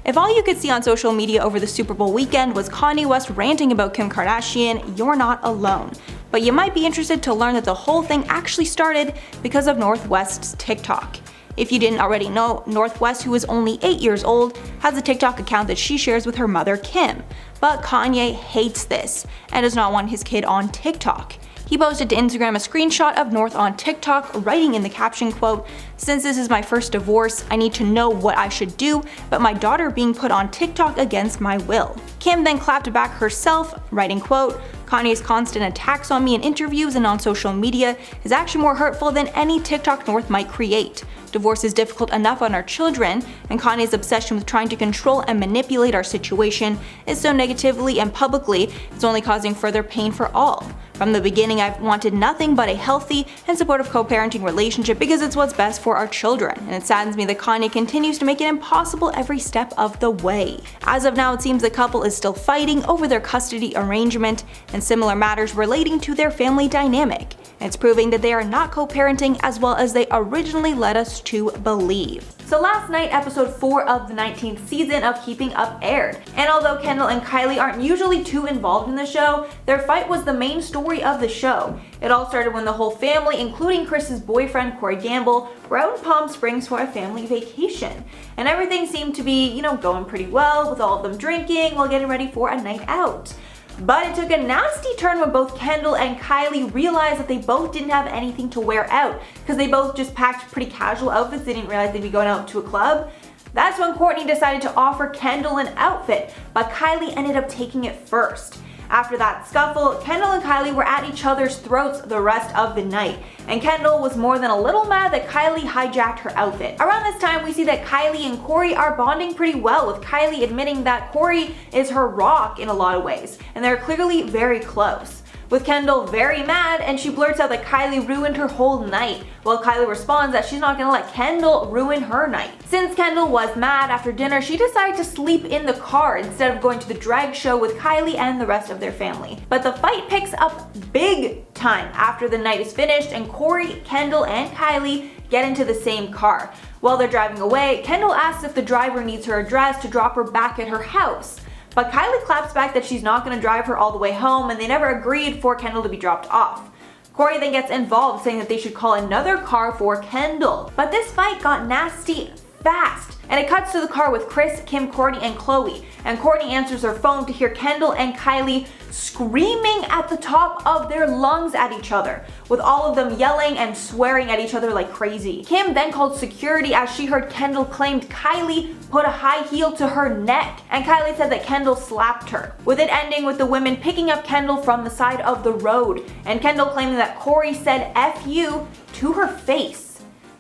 If all you could see on social media over the Super Bowl weekend was Kanye West ranting about Kim Kardashian, you're not alone. But you might be interested to learn that the whole thing actually started because of North West's TikTok. If you didn't already know, North West, who is only 8 years old, has a TikTok account that she shares with her mother Kim. But Kanye hates this and does not want his kid on TikTok. He posted to Instagram a screenshot of North on TikTok, writing in the caption, quote, "Since this is my first divorce, I need to know what I should do, but my daughter being put on TikTok against my will." Kim then clapped back herself, writing, quote, "Kanye's constant attacks on me in interviews and on social media is actually more hurtful than any TikTok North might create. Divorce is difficult enough on our children, and Kanye's obsession with trying to control and manipulate our situation is so negatively and publicly, it's only causing further pain for all. From the beginning, I've wanted nothing but a healthy and supportive co-parenting relationship because it's what's best for our children, and it saddens me that Kanye continues to make it impossible every step of the way." As of now, it seems the couple is still fighting over their custody arrangement and similar matters relating to their family dynamic. It's proving that they are not co-parenting as well as they originally led us to believe. So last night, episode 4 of the 19th season of Keeping Up aired. And although Kendall and Kylie aren't usually too involved in the show, their fight was the main story of the show. It all started when the whole family, including Chris's boyfriend Corey Gamble, were out in Palm Springs for a family vacation. And everything seemed to be, going pretty well, with all of them drinking while getting ready for a night out. But it took a nasty turn when both Kendall and Kylie realized that they both didn't have anything to wear out, because they both just packed pretty casual outfits. They didn't realize they'd be going out to a club. That's when Kourtney decided to offer Kendall an outfit, but Kylie ended up taking it first. After that scuffle, Kendall and Kylie were at each other's throats the rest of the night, and Kendall was more than a little mad that Kylie hijacked her outfit. Around this time, we see that Kylie and Corey are bonding pretty well, with Kylie admitting that Corey is her rock in a lot of ways, and they're clearly very close. With Kendall very mad, and she blurts out that Kylie ruined her whole night, while Kylie responds that she's not gonna let Kendall ruin her night. Since Kendall was mad, after dinner she decided to sleep in the car instead of going to the drag show with Kylie and the rest of their family. But the fight picks up big time after the night is finished and Corey, Kendall, and Kylie get into the same car. While they're driving away, Kendall asks if the driver needs her address to drop her back at her house. But Kylie claps back that she's not going to drive her all the way home, and they never agreed for Kendall to be dropped off. Corey then gets involved, saying that they should call another car for Kendall. But this fight got nasty fast, and it cuts to the car with Kris, Kim, Kourtney, and Khloe. And Kourtney answers her phone to hear Kendall and Kylie screaming at the top of their lungs at each other, with all of them yelling and swearing at each other like crazy. Kim then called security as she heard Kendall claimed Kylie put a high heel to her neck, and Kylie said that Kendall slapped her, with it ending with the women picking up Kendall from the side of the road, and Kendall claiming that Corey said F you to her face.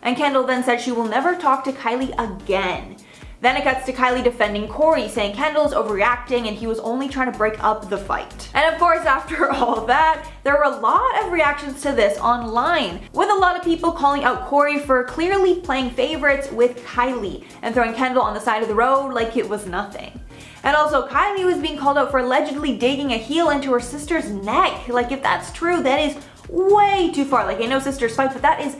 And Kendall then said she will never talk to Kylie again. Then it cuts to Kylie defending Corey, saying Kendall's overreacting and he was only trying to break up the fight. And of course, after all of that, there were a lot of reactions to this online, with a lot of people calling out Corey for clearly playing favorites with Kylie and throwing Kendall on the side of the road like it was nothing. And also, Kylie was being called out for allegedly digging a heel into her sister's neck. Like, if that's true, that is way too far. Like, I know sisters fight, but that is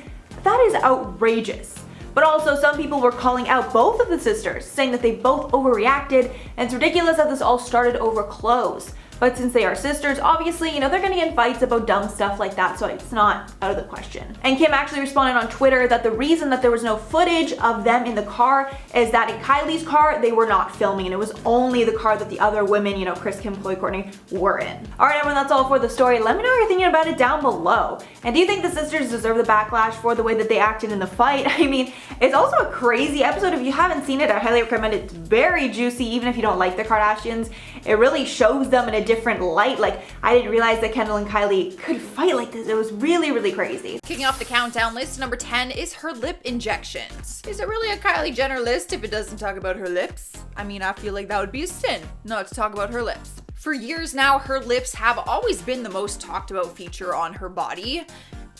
outrageous. But also, some people were calling out both of the sisters, saying that they both overreacted, and it's ridiculous that this all started over clothes. But since they are sisters, obviously, they're gonna get in fights about dumb stuff like that, so it's not out of the question. And Kim actually responded on Twitter that the reason that there was no footage of them in the car is that in Kylie's car, they were not filming, and it was only the car that the other women, Kris, Kim, Khloe, Kourtney, were in. Alright everyone, that's all for the story. Let me know what you're thinking about it down below. And do you think the sisters deserve the backlash for the way that they acted in the fight? I mean, it's also a crazy episode. If you haven't seen it, I highly recommend it. It's very juicy, even if you don't like the Kardashians. It really shows them in a different light. Like, I didn't realize that Kendall and Kylie could fight like this. It was really, really crazy. Kicking off the countdown list, number 10 is her lip injections. Is it really a Kylie Jenner list if it doesn't talk about her lips? I mean, I feel like that would be a sin not to talk about her lips. For years now, her lips have always been the most talked about feature on her body.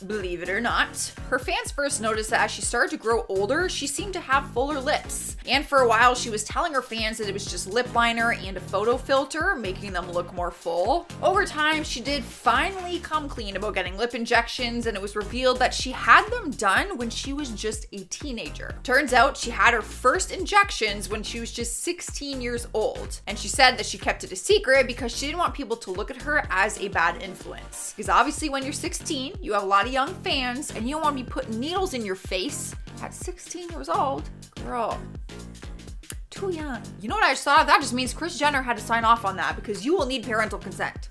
Believe it or not. Her fans first noticed that as she started to grow older, she seemed to have fuller lips. And for a while, she was telling her fans that it was just lip liner and a photo filter, making them look more full. Over time, she did finally come clean about getting lip injections, and it was revealed that she had them done when she was just a teenager. Turns out she had her first injections when she was just 16 years old. And she said that she kept it a secret because she didn't want people to look at her as a bad influence. Because obviously when you're 16, you have a lot of young fans, and you don't want to be putting needles in your face at 16 years old. Girl, too young. You know what I saw? That just means Kris Jenner had to sign off on that, because you will need parental consent.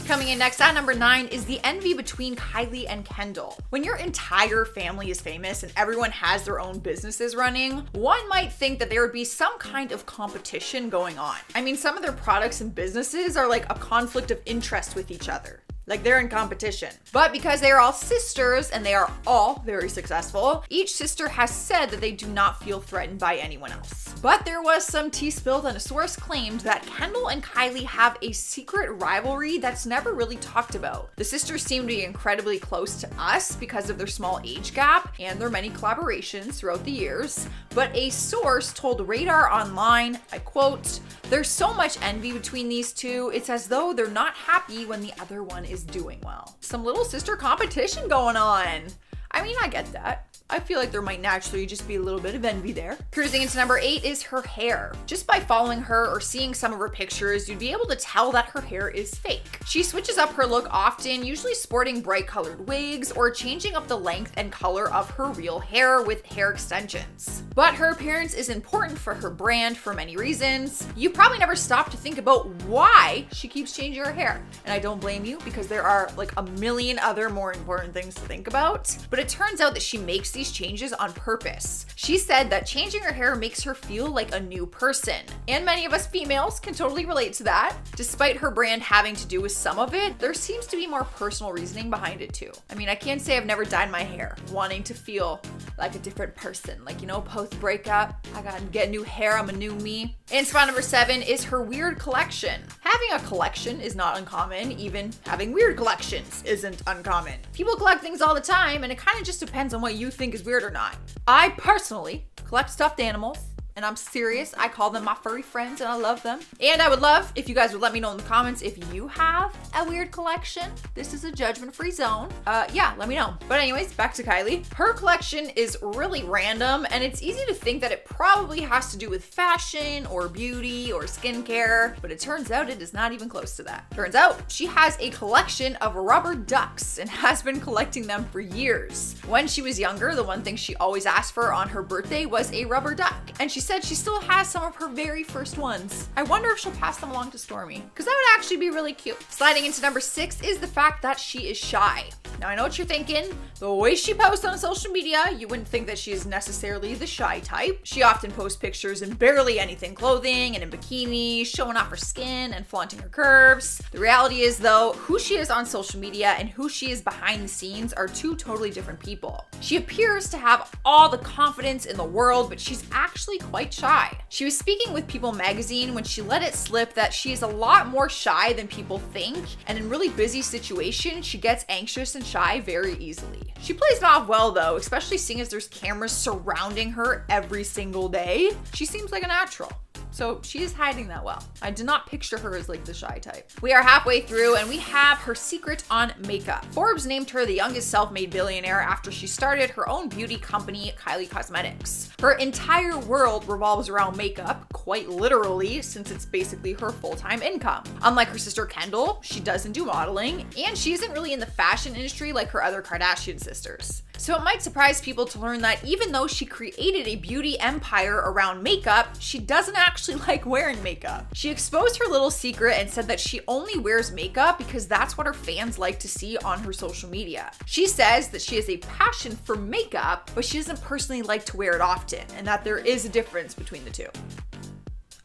Coming in next at number 9 is the envy between Kylie and Kendall. When your entire family is famous and everyone has their own businesses running, one might think that there would be some kind of competition going on. I mean, some of their products and businesses are like a conflict of interest with each other. Like, they're in competition. But because they are all sisters and they are all very successful, each sister has said that they do not feel threatened by anyone else. But there was some tea spilled, and a source claimed that Kendall and Kylie have a secret rivalry that's never really talked about. The sisters seem to be incredibly close to us because of their small age gap and their many collaborations throughout the years. But a source told Radar Online, I quote, "There's so much envy between these two, it's as though they're not happy when the other one is doing well." Some little sister competition going on. I mean, I get that. I feel like there might naturally just be a little bit of envy there. Cruising into number 8 is her hair. Just by following her or seeing some of her pictures, you'd be able to tell that her hair is fake. She switches up her look often, usually sporting bright colored wigs or changing up the length and color of her real hair with hair extensions. But her appearance is important for her brand for many reasons. You probably never stop to think about why she keeps changing her hair. And I don't blame you, because there are like a million other more important things to think about. But it turns out that she makes these changes on purpose. She said that changing her hair makes her feel like a new person. And many of us females can totally relate to that. Despite her brand having to do with some of it, there seems to be more personal reasoning behind it too. I mean, I can't say I've never dyed my hair, wanting to feel like a different person. Like, you know, post breakup, I gotta get new hair, I'm a new me. And spot number 7 is her weird collection. Having a collection is not uncommon, even having weird collections isn't uncommon. People collect things all the time, and it kind of just depends on what you think is weird or not. I personally collect stuffed animals. And I'm serious, I call them my furry friends and I love them. And I would love if you guys would let me know in the comments if you have a weird collection. This is a judgment-free zone. Yeah, let me know. But anyways, back to Kylie. Her collection is really random, and it's easy to think that it probably has to do with fashion or beauty or skincare, but it turns out it is not even close to that. Turns out she has a collection of rubber ducks and has been collecting them for years. When she was younger, the one thing she always asked for on her birthday was a rubber duck, and she said she still has some of her very first ones. I wonder if she'll pass them along to Stormy, because that would actually be really cute. Sliding into number 6 is the fact that she is shy. Now I know what you're thinking. The way she posts on social media, you wouldn't think that she is necessarily the shy type. She often posts pictures in barely anything clothing and in bikini, showing off her skin and flaunting her curves. The reality is though, who she is on social media and who she is behind the scenes are two totally different people. She appears to have all the confidence in the world, but she's actually quite shy. She was speaking with People magazine when she let it slip that she is a lot more shy than people think, and in really busy situations, she gets anxious and shy very easily. She plays it off well though, especially seeing as there's cameras surrounding her every single day. She seems like a natural. So she is hiding that well. I did not picture her as like the shy type. We are halfway through and we have her secret on makeup. Forbes named her the youngest self-made billionaire after she started her own beauty company, Kylie Cosmetics. Her entire world revolves around makeup, quite literally, since it's basically her full-time income. Unlike her sister Kendall, she doesn't do modeling, and she isn't really in the fashion industry like her other Kardashian sisters. So it might surprise people to learn that even though she created a beauty empire around makeup, she doesn't actually like wearing makeup. She exposed her little secret and said that she only wears makeup because that's what her fans like to see on her social media. She says that she has a passion for makeup, but she doesn't personally like to wear it often, and that there is a difference between the two.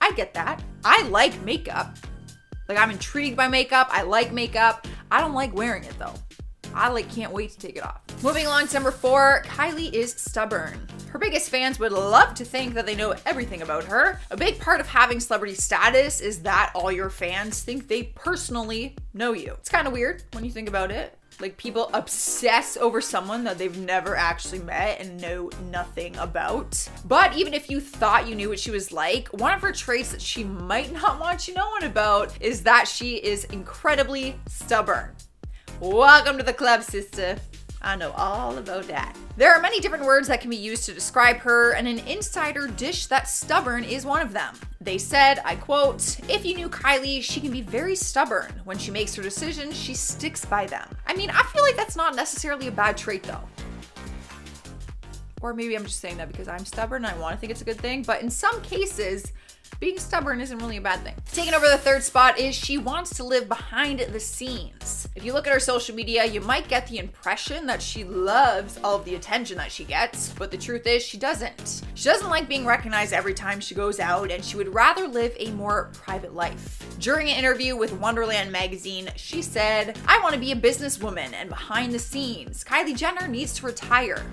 I get that. I like makeup. Like, I'm intrigued by makeup. I like makeup. I don't like wearing it though. I can't wait to take it off. Moving along to number 4, Kylie is stubborn. Her biggest fans would love to think that they know everything about her. A big part of having celebrity status is that all your fans think they personally know you. It's kind of weird when you think about it. Like, people obsess over someone that they've never actually met and know nothing about. But even if you thought you knew what she was like, one of her traits that she might not want you knowing about is that she is incredibly stubborn. Welcome to the club, sister. I know all about that. There are many different words that can be used to describe her, and an insider dished that stubborn is one of them. They said, I quote, "If you knew Kylie, she can be very stubborn. When she makes her decisions, she sticks by them." I mean, I feel like that's not necessarily a bad trait though. Or maybe I'm just saying that because I'm stubborn and I want to think it's a good thing, but in some cases, being stubborn isn't really a bad thing. Taking over the 3rd spot is she wants to live behind the scenes. If you look at her social media, you might get the impression that she loves all of the attention that she gets, but the truth is she doesn't. She doesn't like being recognized every time she goes out, and she would rather live a more private life. During an interview with Wonderland magazine, she said, "I want to be a businesswoman and behind the scenes. Kylie Jenner needs to retire."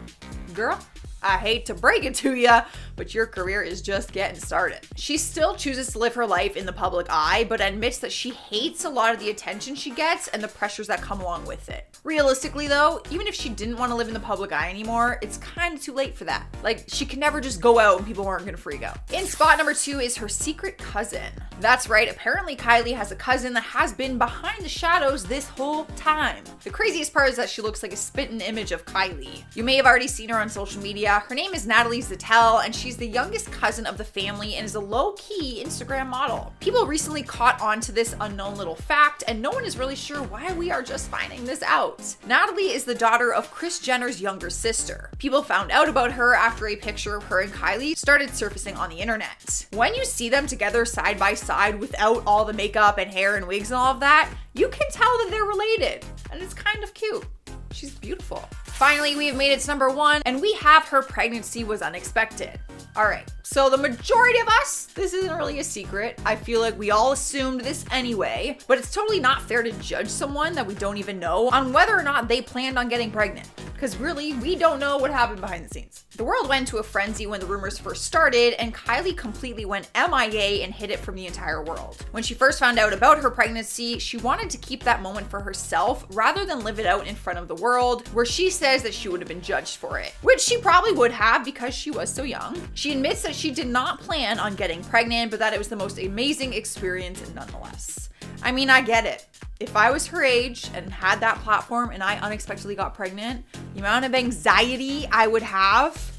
Girl, I hate to break it to ya, but your career is just getting started. She still chooses to live her life in the public eye, but admits that she hates a lot of the attention she gets and the pressures that come along with it. Realistically though, even if she didn't want to live in the public eye anymore, it's kind of too late for that. Like, she could never just go out and people weren't gonna freak out. In spot number 2 is her secret cousin. That's right, apparently Kylie has a cousin that has been behind the shadows this whole time. The craziest part is that she looks like a spitting image of Kylie. You may have already seen her on social media. Her name is Natalie Zettel, and she's the youngest cousin of the family and is a low-key Instagram model. People recently caught on to this unknown little fact, and no one is really sure why we are just finding this out. Natalie is the daughter of Kris Jenner's younger sister. People found out about her after a picture of her and Kylie started surfacing on the internet. When you see them together side by side without all the makeup and hair and wigs and all of that, you can tell that they're related, and it's kind of cute. She's beautiful. Finally, we have made it to number 1, and we have her pregnancy was unexpected. Alright, so the majority of us, this isn't really a secret. I feel like we all assumed this anyway, but it's totally not fair to judge someone that we don't even know on whether or not they planned on getting pregnant. Because really, we don't know what happened behind the scenes. The world went to a frenzy when the rumors first started, and Kylie completely went MIA and hid it from the entire world. When she first found out about her pregnancy, she wanted to keep that moment for herself rather than live it out in front of the world, where she says that she would have been judged for it, which she probably would have because she was so young. She admits that she did not plan on getting pregnant, but that it was the most amazing experience nonetheless. I mean, I get it. If I was her age and had that platform and I unexpectedly got pregnant, the amount of anxiety I would have,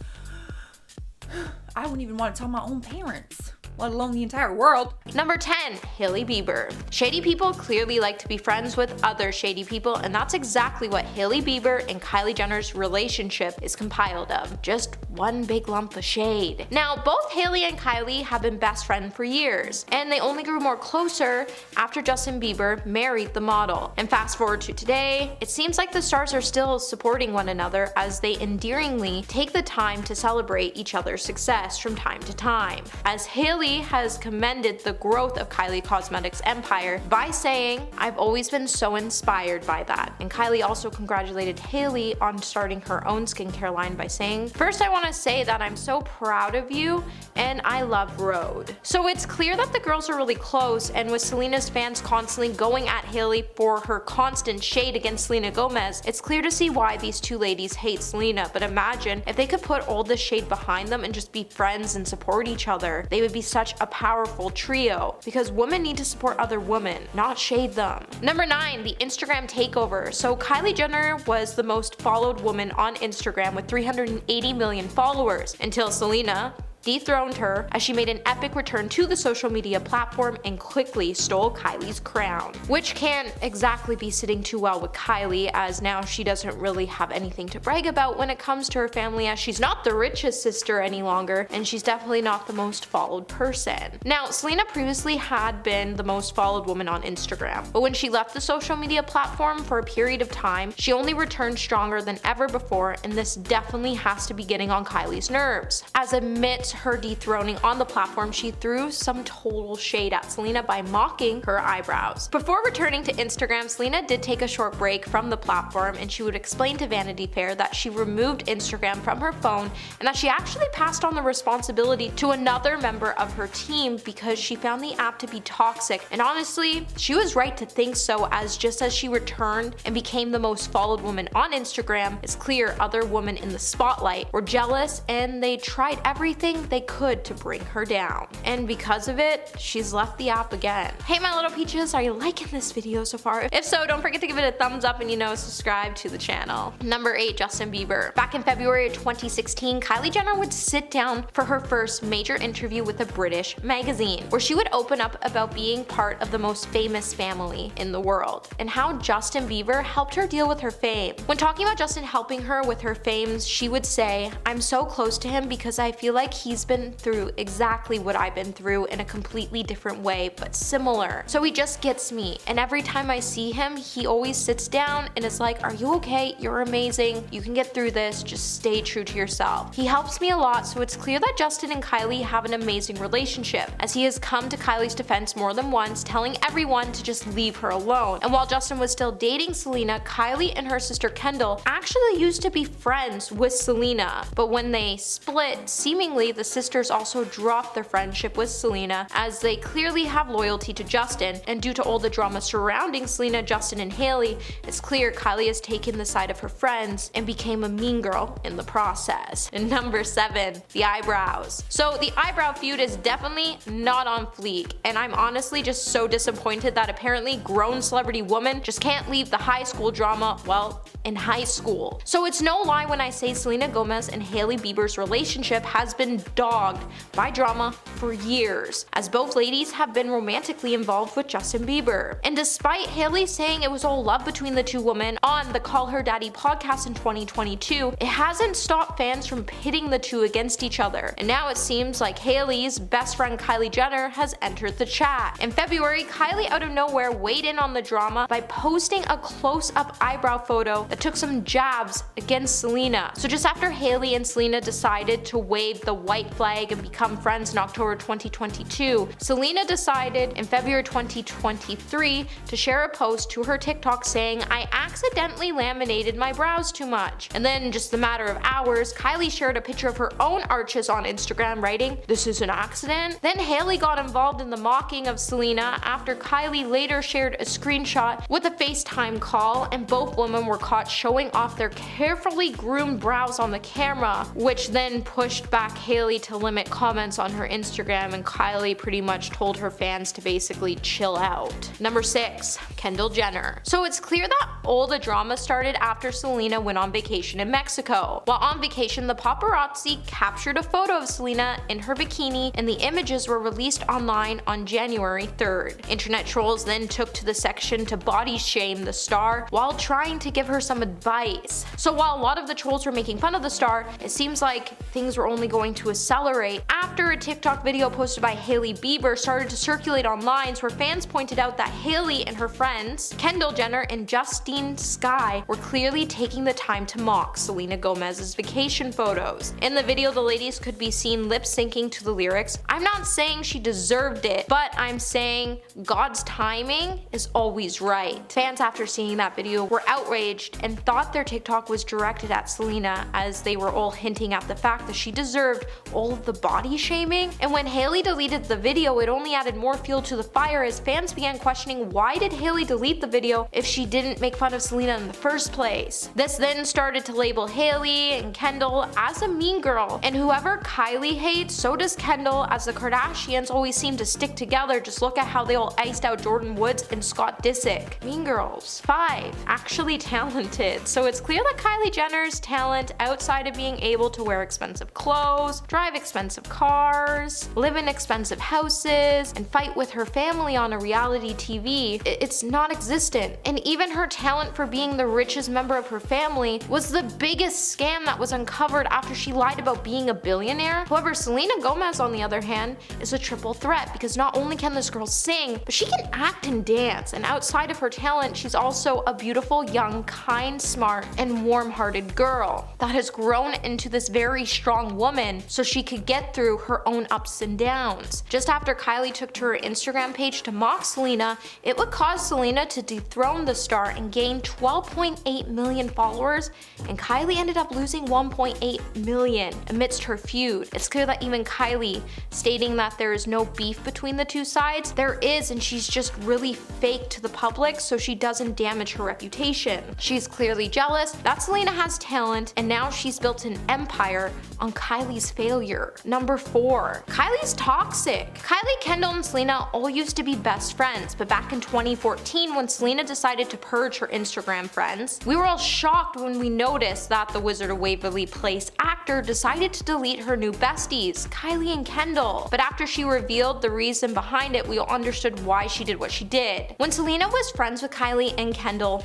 I wouldn't even want to tell my own parents, let alone the entire world. Number 10, Hailey Bieber. Shady people clearly like to be friends with other shady people, and that's exactly what Hailey Bieber and Kylie Jenner's relationship is compiled of. Just one big lump of shade. Now, both Hailey and Kylie have been best friends for years, and they only grew more closer after Justin Bieber married the model. And fast forward to today, it seems like the stars are still supporting one another as they endearingly take the time to celebrate each other's success from time to time. As Hailey has commended the growth of Kylie Cosmetics' empire by saying, "I've always been so inspired by that." And Kylie also congratulated Hailey on starting her own skincare line by saying, "First, I want to say that I'm so proud of you and I love Rhode." So it's clear that the girls are really close, and with Selena's fans constantly going at Hailey for her constant shade against Selena Gomez, it's clear to see why these two ladies hate Selena. But imagine if they could put all this shade behind them and just be friends and support each other. They would be such a powerful trio, because women need to support other women, not shade them. Number 9, the Instagram takeover. So Kylie Jenner was the most followed woman on Instagram with 380 million followers until Selena dethroned her as she made an epic return to the social media platform and quickly stole Kylie's crown. Which can't exactly be sitting too well with Kylie, as now she doesn't really have anything to brag about when it comes to her family, as she's not the richest sister any longer, and she's definitely not the most followed person. Now, Selena previously had been the most followed woman on Instagram, but when she left the social media platform for a period of time, she only returned stronger than ever before, and this definitely has to be getting on Kylie's nerves. As amidst her dethroning on the platform, she threw some total shade at Selena by mocking her eyebrows. Before returning to Instagram, Selena did take a short break from the platform, and she would explain to Vanity Fair that she removed Instagram from her phone and that she actually passed on the responsibility to another member of her team because she found the app to be toxic. And honestly, she was right to think so, as just as she returned and became the most followed woman on Instagram, it's clear other women in the spotlight were jealous and they tried everything they could to bring her down. And because of it, she's left the app again. Hey my little peaches, are you liking this video so far? If so, don't forget to give it a thumbs up and subscribe to the channel. Number 8, Justin Bieber. Back in February of 2016, Kylie Jenner would sit down for her first major interview with a British magazine, where she would open up about being part of the most famous family in the world, and how Justin Bieber helped her deal with her fame. When talking about Justin helping her with her fame, she would say, "I'm so close to him because I feel like he's he's been through exactly what I've been through in a completely different way, but similar. So he just gets me, and every time I see him, he always sits down and is like, are you okay? You're amazing. You can get through this. Just stay true to yourself. He helps me a lot, so it's clear that Justin and Kylie have an amazing relationship, as he has come to Kylie's defense more than once, telling everyone to just leave her alone. And while Justin was still dating Selena, Kylie and her sister Kendall actually used to be friends with Selena, but when they split, seemingly the sisters also dropped their friendship with Selena, as they clearly have loyalty to Justin, and due to all the drama surrounding Selena, Justin, and Hailey, it's clear Kylie has taken the side of her friends and became a mean girl in the process. And number 7, the eyebrows. So the eyebrow feud is definitely not on fleek, and I'm honestly just so disappointed that apparently grown celebrity woman just can't leave the high school drama, well, in high school. So it's no lie when I say Selena Gomez and Hailey Bieber's relationship has been dogged by drama for years, as both ladies have been romantically involved with Justin Bieber. And despite Hailey saying it was all love between the two women on the Call Her Daddy podcast in 2022, it hasn't stopped fans from pitting the two against each other. And now it seems like Hailey's best friend Kylie Jenner has entered the chat. In February, Kylie out of nowhere weighed in on the drama by posting a close-up eyebrow photo that took some jabs against Selena. So just after Hailey and Selena decided to wave the white flag and become friends in October 2022, Selena decided in February 2023 to share a post to her TikTok saying, I accidentally laminated my brows too much. And then just a matter of hours, Kylie shared a picture of her own arches on Instagram, writing, this is an accident. Then Hailey got involved in the mocking of Selena after Kylie later shared a screenshot with a FaceTime call, and both women were caught showing off their carefully groomed brows on the camera, which then pushed back Hailey to limit comments on her Instagram, and Kylie pretty much told her fans to basically chill out. Number 6, Kendall Jenner. So it's clear that all the drama started after Selena went on vacation in Mexico. While on vacation, the paparazzi captured a photo of Selena in her bikini, and the images were released online on January 3rd. Internet trolls then took to the section to body shame the star while trying to give her some advice. So while a lot of the trolls were making fun of the star, it seems like things were only going to accelerate after a TikTok video posted by Hailey Bieber started to circulate online, where fans pointed out that Hailey and her friends, Kendall Jenner and Justine Skye, were clearly taking the time to mock Selena Gomez's vacation photos. In the video, the ladies could be seen lip syncing to the lyrics. I'm not saying she deserved it, but I'm saying God's timing is always right. Fans after seeing that video were outraged and thought their TikTok was directed at Selena, as they were all hinting at the fact that she deserved all of the body shaming. And when Hailey deleted the video, it only added more fuel to the fire, as fans began questioning, why did Hailey delete the video if she didn't make fun of Selena in the first place? This then started to label Hailey and Kendall as a mean girl, and whoever Kylie hates, so does Kendall, as the Kardashians always seem to stick together. Just look at how they all iced out Jordan Woods and Scott Disick. Mean girls. 5, actually talented. So it's clear that Kylie Jenner's talent, outside of being able to wear expensive clothes, drive expensive cars, live in expensive houses, and fight with her family on a reality TV, it's non-existent. And even her talent for being the richest member of her family was the biggest scam that was uncovered after she lied about being a billionaire. However, Selena Gomez, on the other hand, is a triple threat, because not only can this girl sing, but she can act and dance, and outside of her talent, she's also a beautiful, young, kind, smart, and warm-hearted girl that has grown into this very strong woman so she could get through her own ups and downs. Just after Kylie took to her Instagram page to mock Selena, it would cause Selena to dethrone the star and gain 12.8 million followers, and Kylie ended up losing 1.8 million amidst her feud. It's clear that even Kylie, stating that there is no beef between the two sides, there is, and she's just really fake to the public so she doesn't damage her reputation. She's clearly jealous that Selena has talent, and now she's built an empire on Kylie's failure. Number 4, Kylie's toxic. Kylie, Kendall, and Selena all used to be best friends, but back in 2014, when Selena decided to purge her Instagram friends, we were all shocked when we noticed that the Wizard of Waverly Place actor decided to delete her new besties, Kylie and Kendall. But after she revealed the reason behind it, we all understood why she did what she did. When Selena was friends with Kylie and Kendall,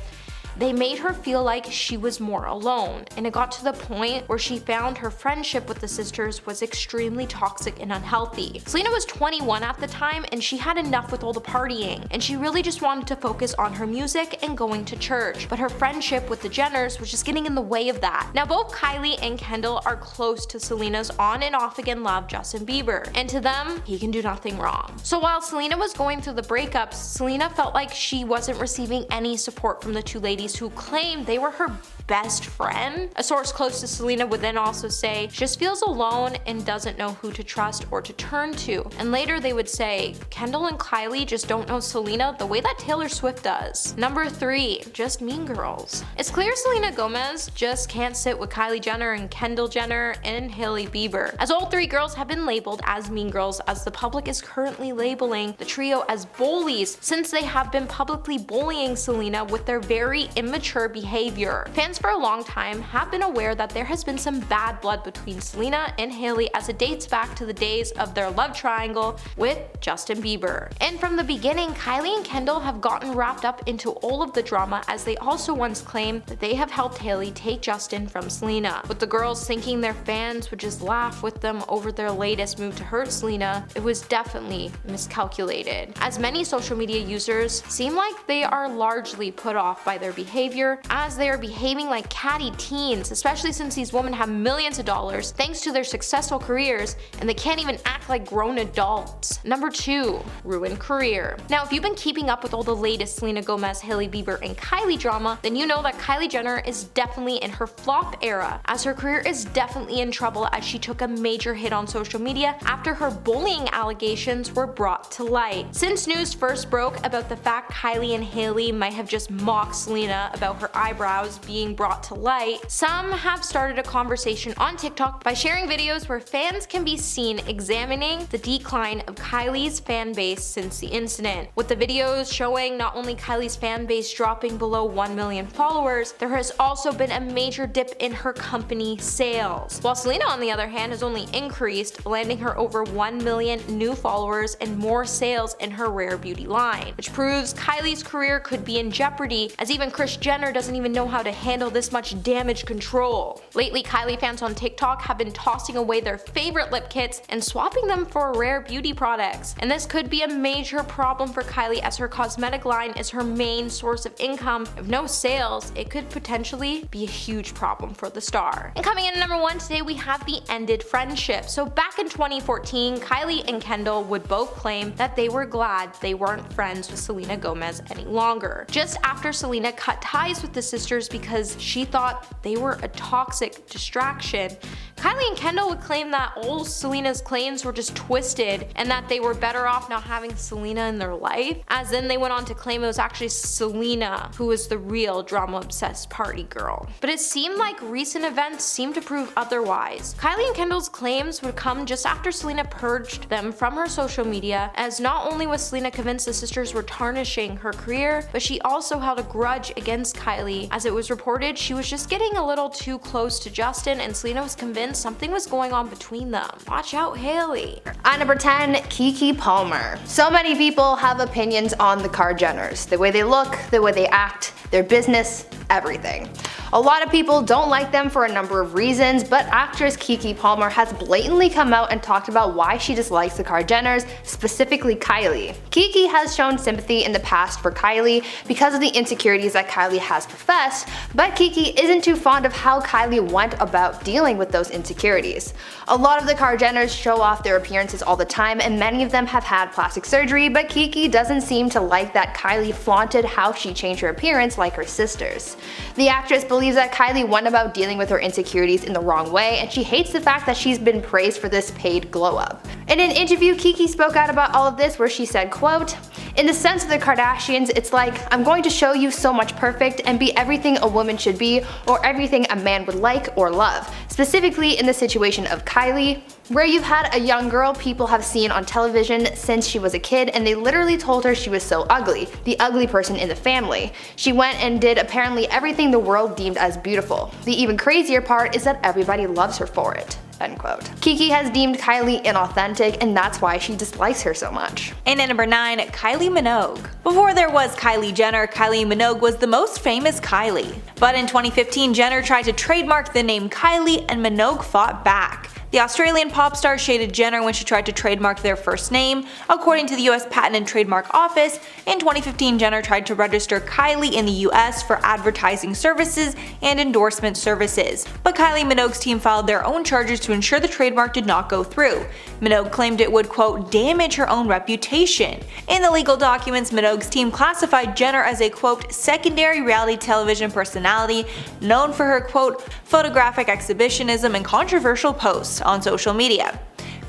They made her feel like she was more alone, and it got to the point where she found her friendship with the sisters was extremely toxic and unhealthy. Selena was 21 at the time, and she had enough with all the partying, and she really just wanted to focus on her music and going to church, but her friendship with the Jenners was just getting in the way of that. Now both Kylie and Kendall are close to Selena's on and off again love Justin Bieber, and to them, he can do nothing wrong. So while Selena was going through the breakups, Selena felt like she wasn't receiving any support from the two ladies who claimed they were her best friend. A source close to Selena would then also say she just feels alone and doesn't know who to trust or to turn to. And later they would say Kendall and Kylie just don't know Selena the way that Taylor Swift does. Number 3, just mean girls. It's clear Selena Gomez just can't sit with Kylie Jenner and Kendall Jenner and Hailey Bieber, as all 3 girls have been labeled as mean girls, as the public is currently labeling the trio as bullies since they have been publicly bullying Selena with their very immature behavior. Fans for a long time have been aware that there has been some bad blood between Selena and Hailey, as it dates back to the days of their love triangle with Justin Bieber. And from the beginning, Kylie and Kendall have gotten wrapped up into all of the drama, as they also once claimed that they have helped Hailey take Justin from Selena. With the girls thinking their fans would just laugh with them over their latest move to hurt Selena, it was definitely miscalculated, as many social media users seem like they are largely put off by their behavior, as they are behaving like catty teens, especially since these women have millions of dollars thanks to their successful careers, and they can't even act like grown adults. Number 2, ruined career. Now if you've been keeping up with all the latest Selena Gomez, Hailey Bieber, and Kylie drama, then you know that Kylie Jenner is definitely in her flop era, as her career is definitely in trouble, as she took a major hit on social media after her bullying allegations were brought to light. Since news first broke about the fact Kylie and Hailey might have just mocked Selena about her eyebrows being brought to light, some have started a conversation on TikTok by sharing videos where fans can be seen examining the decline of Kylie's fan base since the incident. With the videos showing not only Kylie's fan base dropping below 1 million followers, there has also been a major dip in her company sales. While Selena, on the other hand, has only increased, landing her over 1 million new followers and more sales in her rare beauty line, which proves Kylie's career could be in jeopardy, as even Kris Jenner doesn't even know how to handle this much damage control. Lately, Kylie fans on TikTok have been tossing away their favorite lip kits and swapping them for rare beauty products, and this could be a major problem for Kylie, as her cosmetic line is her main source of income. If no sales, it could potentially be a huge problem for the star. And coming in at number 1 today, we have the ended friendship. So back in 2014, Kylie and Kendall would both claim that they were glad they weren't friends with Selena Gomez any longer, just after Selena cut ties with the sisters because she thought they were a toxic distraction. Kylie and Kendall would claim that all Selena's claims were just twisted and that they were better off not having Selena in their life, as then they went on to claim it was actually Selena who was the real drama-obsessed party girl. But it seemed like recent events seemed to prove otherwise. Kylie and Kendall's claims would come just after Selena purged them from her social media, as not only was Selena convinced the sisters were tarnishing her career, but she also held a grudge against Kylie, as it was reported she was just getting a little too close to Justin, and Selena was convinced something was going on between them. Watch out, Hailey. At number 10, Keke Palmer. So many people have opinions on the Kardashians. The way they look, the way they act, their business, everything. A lot of people don't like them for a number of reasons, but actress Keke Palmer has blatantly come out and talked about why she dislikes the Kardashians, specifically Kylie. Keke has shown sympathy in the past for Kylie because of the insecurities that Kylie has professed, but Keke isn't too fond of how Kylie went about dealing with those insecurities. A lot of the Kardashians show off their appearances all the time, and many of them have had plastic surgery, but Keke doesn't seem to like that Kylie flaunted how she changed her appearance like her sisters. The actress believes that Kylie went about dealing with her insecurities in the wrong way, and she hates the fact that she's been praised for this paid glow up. In an interview, Keke spoke out about all of this, where she said, quote, "In the sense of the Kardashians, it's like, I'm going to show you so much perfect and be everything a woman should be, or everything a man would like or love. Specifically in the situation of Kylie, where you've had a young girl people have seen on television since she was a kid, and they literally told her she was so ugly, the ugly person in the family. She went and did apparently everything the world deemed as beautiful. The even crazier part is that everybody loves her for it." End quote. Kiki has deemed Kylie inauthentic, and that's why she dislikes her so much. And at number 9, Kylie Minogue. Before there was Kylie Jenner, Kylie Minogue was the most famous Kylie. But in 2015, Jenner tried to trademark the name Kylie, and Minogue fought back. The Australian pop star shaded Jenner when she tried to trademark their first name. According to the US Patent and Trademark Office, in 2015 Jenner tried to register Kylie in the US for advertising services and endorsement services. But Kylie Minogue's team filed their own charges to ensure the trademark did not go through. Minogue claimed it would, quote, damage her own reputation. In the legal documents, Minogue's team classified Jenner as a, quote, secondary reality television personality known for her, quote, photographic exhibitionism and controversial posts on social media.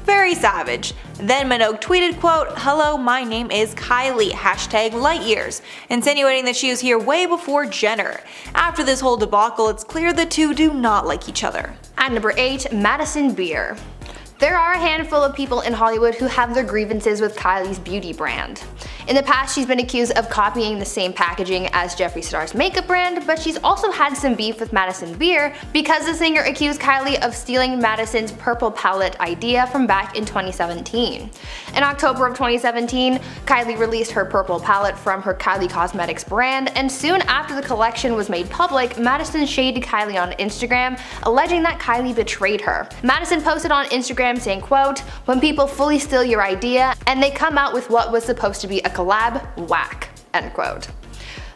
Very savage. Then Minogue tweeted, quote, hello, my name is Kylie, #lightyears, insinuating that she was here way before Jenner. After this whole debacle, it's clear the two do not like each other. At number 8, Madison Beer. There are a handful of people in Hollywood who have their grievances with Kylie's beauty brand. In the past, she's been accused of copying the same packaging as Jeffree Star's makeup brand, but she's also had some beef with Madison Beer because the singer accused Kylie of stealing Madison's purple palette idea from back in 2017. In October of 2017, Kylie released her purple palette from her Kylie Cosmetics brand, and soon after the collection was made public, Madison shaded Kylie on Instagram, alleging that Kylie betrayed her. Madison posted on Instagram saying, quote, when people fully steal your idea and they come out with what was supposed to be a collab, whack, end quote.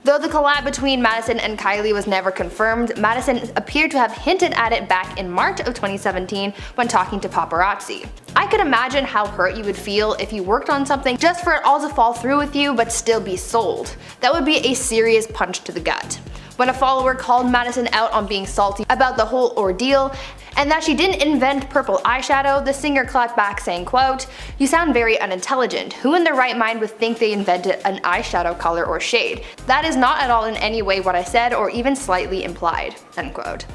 Though the collab between Madison and Kylie was never confirmed, Madison appeared to have hinted at it back in March of 2017 when talking to paparazzi. I could imagine how hurt you would feel if you worked on something just for it all to fall through with you but still be sold. That would be a serious punch to the gut. When a follower called Madison out on being salty about the whole ordeal and that she didn't invent purple eyeshadow, the singer clapped back saying, quote, you sound very unintelligent. Who in their right mind would think they invented an eyeshadow color or shade? That is not at all in any way what I said or even slightly implied, end quote.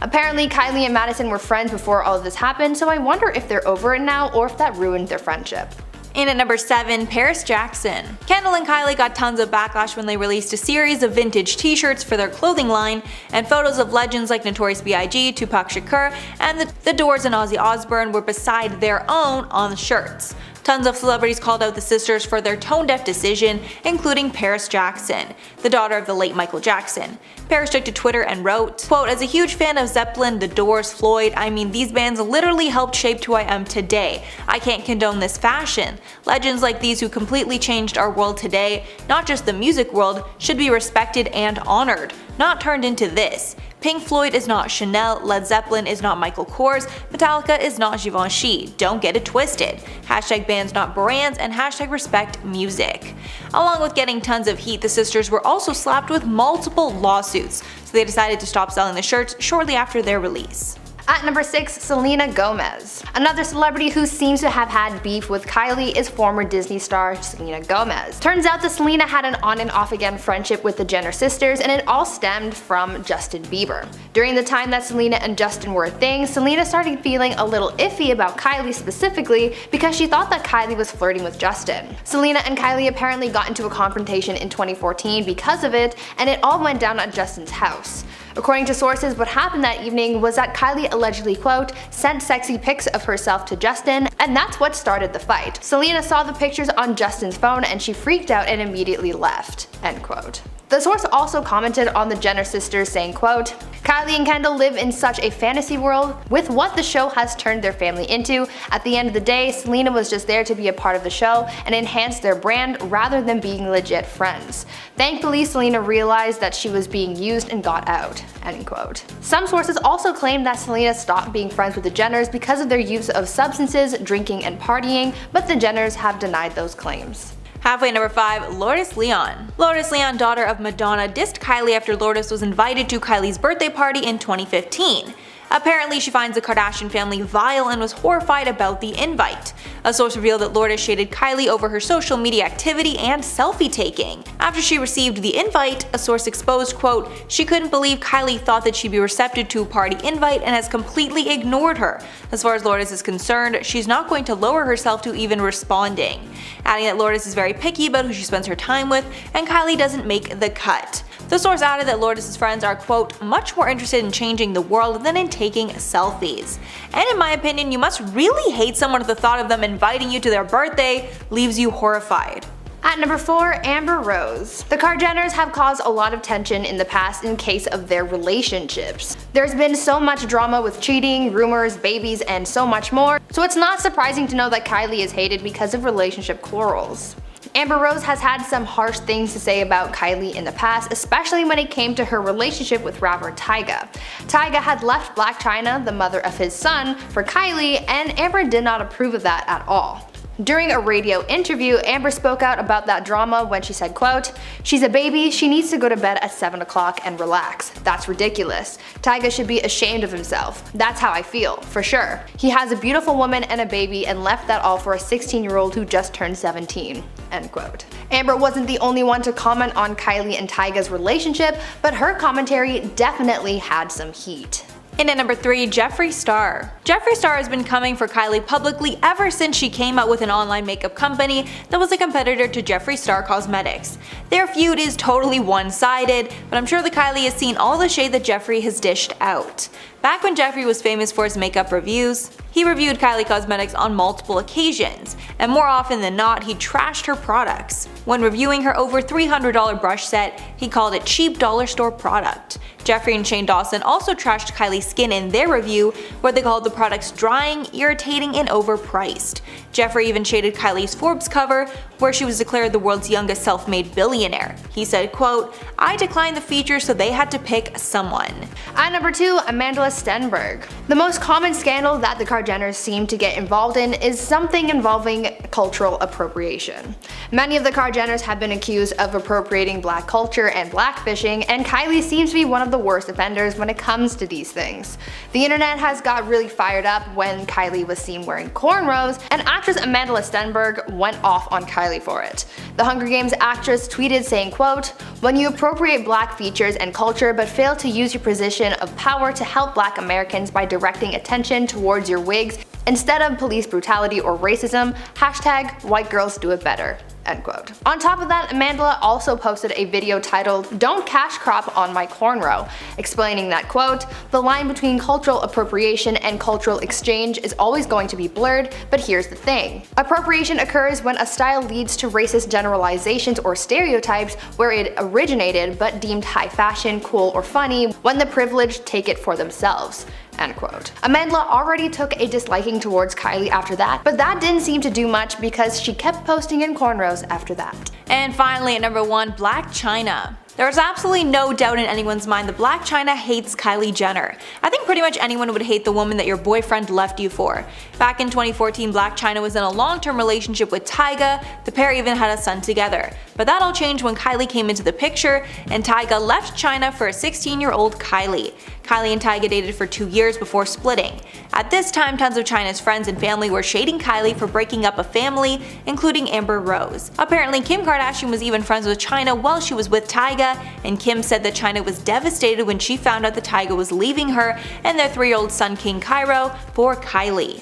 Apparently Kylie and Madison were friends before all of this happened, so I wonder if they're over it now or if that ruined their friendship. And at number 7, Paris Jackson. Kendall and Kylie got tons of backlash when they released a series of vintage t-shirts for their clothing line, and photos of legends like Notorious B.I.G., Tupac Shakur, and the Doors and Ozzy Osbourne were beside their own on the shirts. Tons of celebrities called out the sisters for their tone-deaf decision, including Paris Jackson, the daughter of the late Michael Jackson. Paris took to Twitter and wrote, quote, as a huge fan of Zeppelin, The Doors, Floyd, I mean these bands literally helped shape who I am today. I can't condone this fashion. Legends like these who completely changed our world today, not just the music world, should be respected and honored, not turned into this. Pink Floyd is not Chanel, Led Zeppelin is not Michael Kors, Metallica is not Givenchy, don't get it twisted. Hashtag bands not brands and hashtag respect music. Along with getting tons of heat, the sisters were also slapped with multiple lawsuits, so they decided to stop selling the shirts shortly after their release. At number 6, Selena Gomez. Another celebrity who seems to have had beef with Kylie is former Disney star Selena Gomez. Turns out that Selena had an on and off again friendship with the Jenner sisters, and it all stemmed from Justin Bieber. During the time that Selena and Justin were a thing, Selena started feeling a little iffy about Kylie specifically because she thought that Kylie was flirting with Justin. Selena and Kylie apparently got into a confrontation in 2014 because of it, and it all went down at Justin's house. According to sources, what happened that evening was that Kylie allegedly, quote, sent sexy pics of herself to Justin, and that's what started the fight. Selena saw the pictures on Justin's phone and she freaked out and immediately left, end quote. The source also commented on the Jenner sisters saying, quote, Kylie and Kendall live in such a fantasy world with what the show has turned their family into. At the end of the day, Selena was just there to be a part of the show and enhance their brand rather than being legit friends. Thankfully, Selena realized that she was being used and got out, end quote. Some sources also claim that Selena stopped being friends with the Jenners because of their use of substances, drinking, and partying, but the Jenners have denied those claims. Halfway number 5, Lourdes Leon. Lourdes Leon, daughter of Madonna, dissed Kylie after Lourdes was invited to Kylie's birthday party in 2015. Apparently, she finds the Kardashian family vile and was horrified about the invite. A source revealed that Lourdes shaded Kylie over her social media activity and selfie taking. After she received the invite, a source exposed, quote, she couldn't believe Kylie thought that she'd be receptive to a party invite and has completely ignored her. As far as Lourdes is concerned, she's not going to lower herself to even responding. Adding that Lourdes is very picky about who she spends her time with, and Kylie doesn't make the cut. The source added that Lourdes' friends are, quote, much more interested in changing the world than in taking selfies. And in my opinion, you must really hate someone if the thought of them inviting you to their birthday leaves you horrified. At number 4, Amber Rose. The Kardashians have caused a lot of tension in the past in case of their relationships. There's been so much drama with cheating, rumors, babies, and so much more, so it's not surprising to know that Kylie is hated because of relationship quarrels. Amber Rose has had some harsh things to say about Kylie in the past, especially when it came to her relationship with rapper Tyga. Tyga had left Blac Chyna, the mother of his son, for Kylie, and Amber did not approve of that at all. During a radio interview, Amber spoke out about that drama when she said, quote, "She's a baby, she needs to go to bed at 7 o'clock and relax. That's ridiculous. Tyga should be ashamed of himself. That's how I feel, for sure. He has a beautiful woman and a baby and left that all for a 16-year-old who just turned 17. End quote. Amber wasn't the only one to comment on Kylie and Tyga's relationship, but her commentary definitely had some heat. And at number 3, Jeffree Star. Jeffree Star has been coming for Kylie publicly ever since she came out with an online makeup company that was a competitor to Jeffree Star Cosmetics. Their feud is totally one-sided, but I'm sure that Kylie has seen all the shade that Jeffree has dished out. Back when Jeffree was famous for his makeup reviews, he reviewed Kylie Cosmetics on multiple occasions, and more often than not, he trashed her products. When reviewing her over $300 brush set, he called it cheap dollar store product. Jeffree and Shane Dawson also trashed Kylie's skin in their review, where they called the products drying, irritating, and overpriced. Jeffree even shaded Kylie's Forbes cover, where she was declared the world's youngest self-made billionaire. He said, quote, "I declined the feature, so they had to pick someone." At number 2, Amanda Stenberg. The most common scandal that the Kardashians seem to get involved in is something involving cultural appropriation. Many of the Kardashians have been accused of appropriating black culture and blackfishing, and Kylie seems to be one of the worst offenders when it comes to these things. The internet has got really fired up when Kylie was seen wearing cornrows, and actress Amanda Stenberg went off on Kylie for it. The Hunger Games actress tweeted saying, quote, "When you appropriate black features and culture but fail to use your position of power to help black Americans by directing attention towards your wigs instead of police brutality or racism, hashtag white girls do it better." End quote. On top of that, Amanda also posted a video titled "Don't Cash Crop on My Cornrow," explaining that, quote, "The line between cultural appropriation and cultural exchange is always going to be blurred, but here's the thing. Appropriation occurs when a style leads to racist generalizations or stereotypes where it originated but deemed high fashion, cool, or funny when the privileged take it for themselves." End quote. Amanda already took a disliking towards Kylie after that, but that didn't seem to do much because she kept posting in cornrows after that. And finally at number 1, Blac Chyna. There is absolutely no doubt in anyone's mind that Blac Chyna hates Kylie Jenner. I think pretty much anyone would hate the woman that your boyfriend left you for. Back in 2014, Blac Chyna was in a long-term relationship with Tyga. The pair even had a son together. But that all changed when Kylie came into the picture, and Tyga left Chyna for a 16-year-old Kylie. Kylie and Tyga dated for 2 years before splitting. At this time, tons of Chyna's friends and family were shading Kylie for breaking up a family, including Amber Rose. Apparently, Kim Kardashian was even friends with Chyna while she was with Tyga, and Kim said that Chyna was devastated when she found out that Tyga was leaving her and their 3-year-old son King Cairo for Kylie.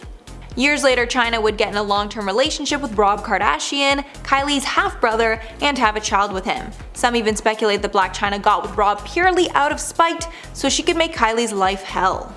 Years later, Chyna would get in a long-term relationship with Rob Kardashian, Kylie's half-brother, and have a child with him. Some even speculate that Blac Chyna got with Rob purely out of spite so she could make Kylie's life hell.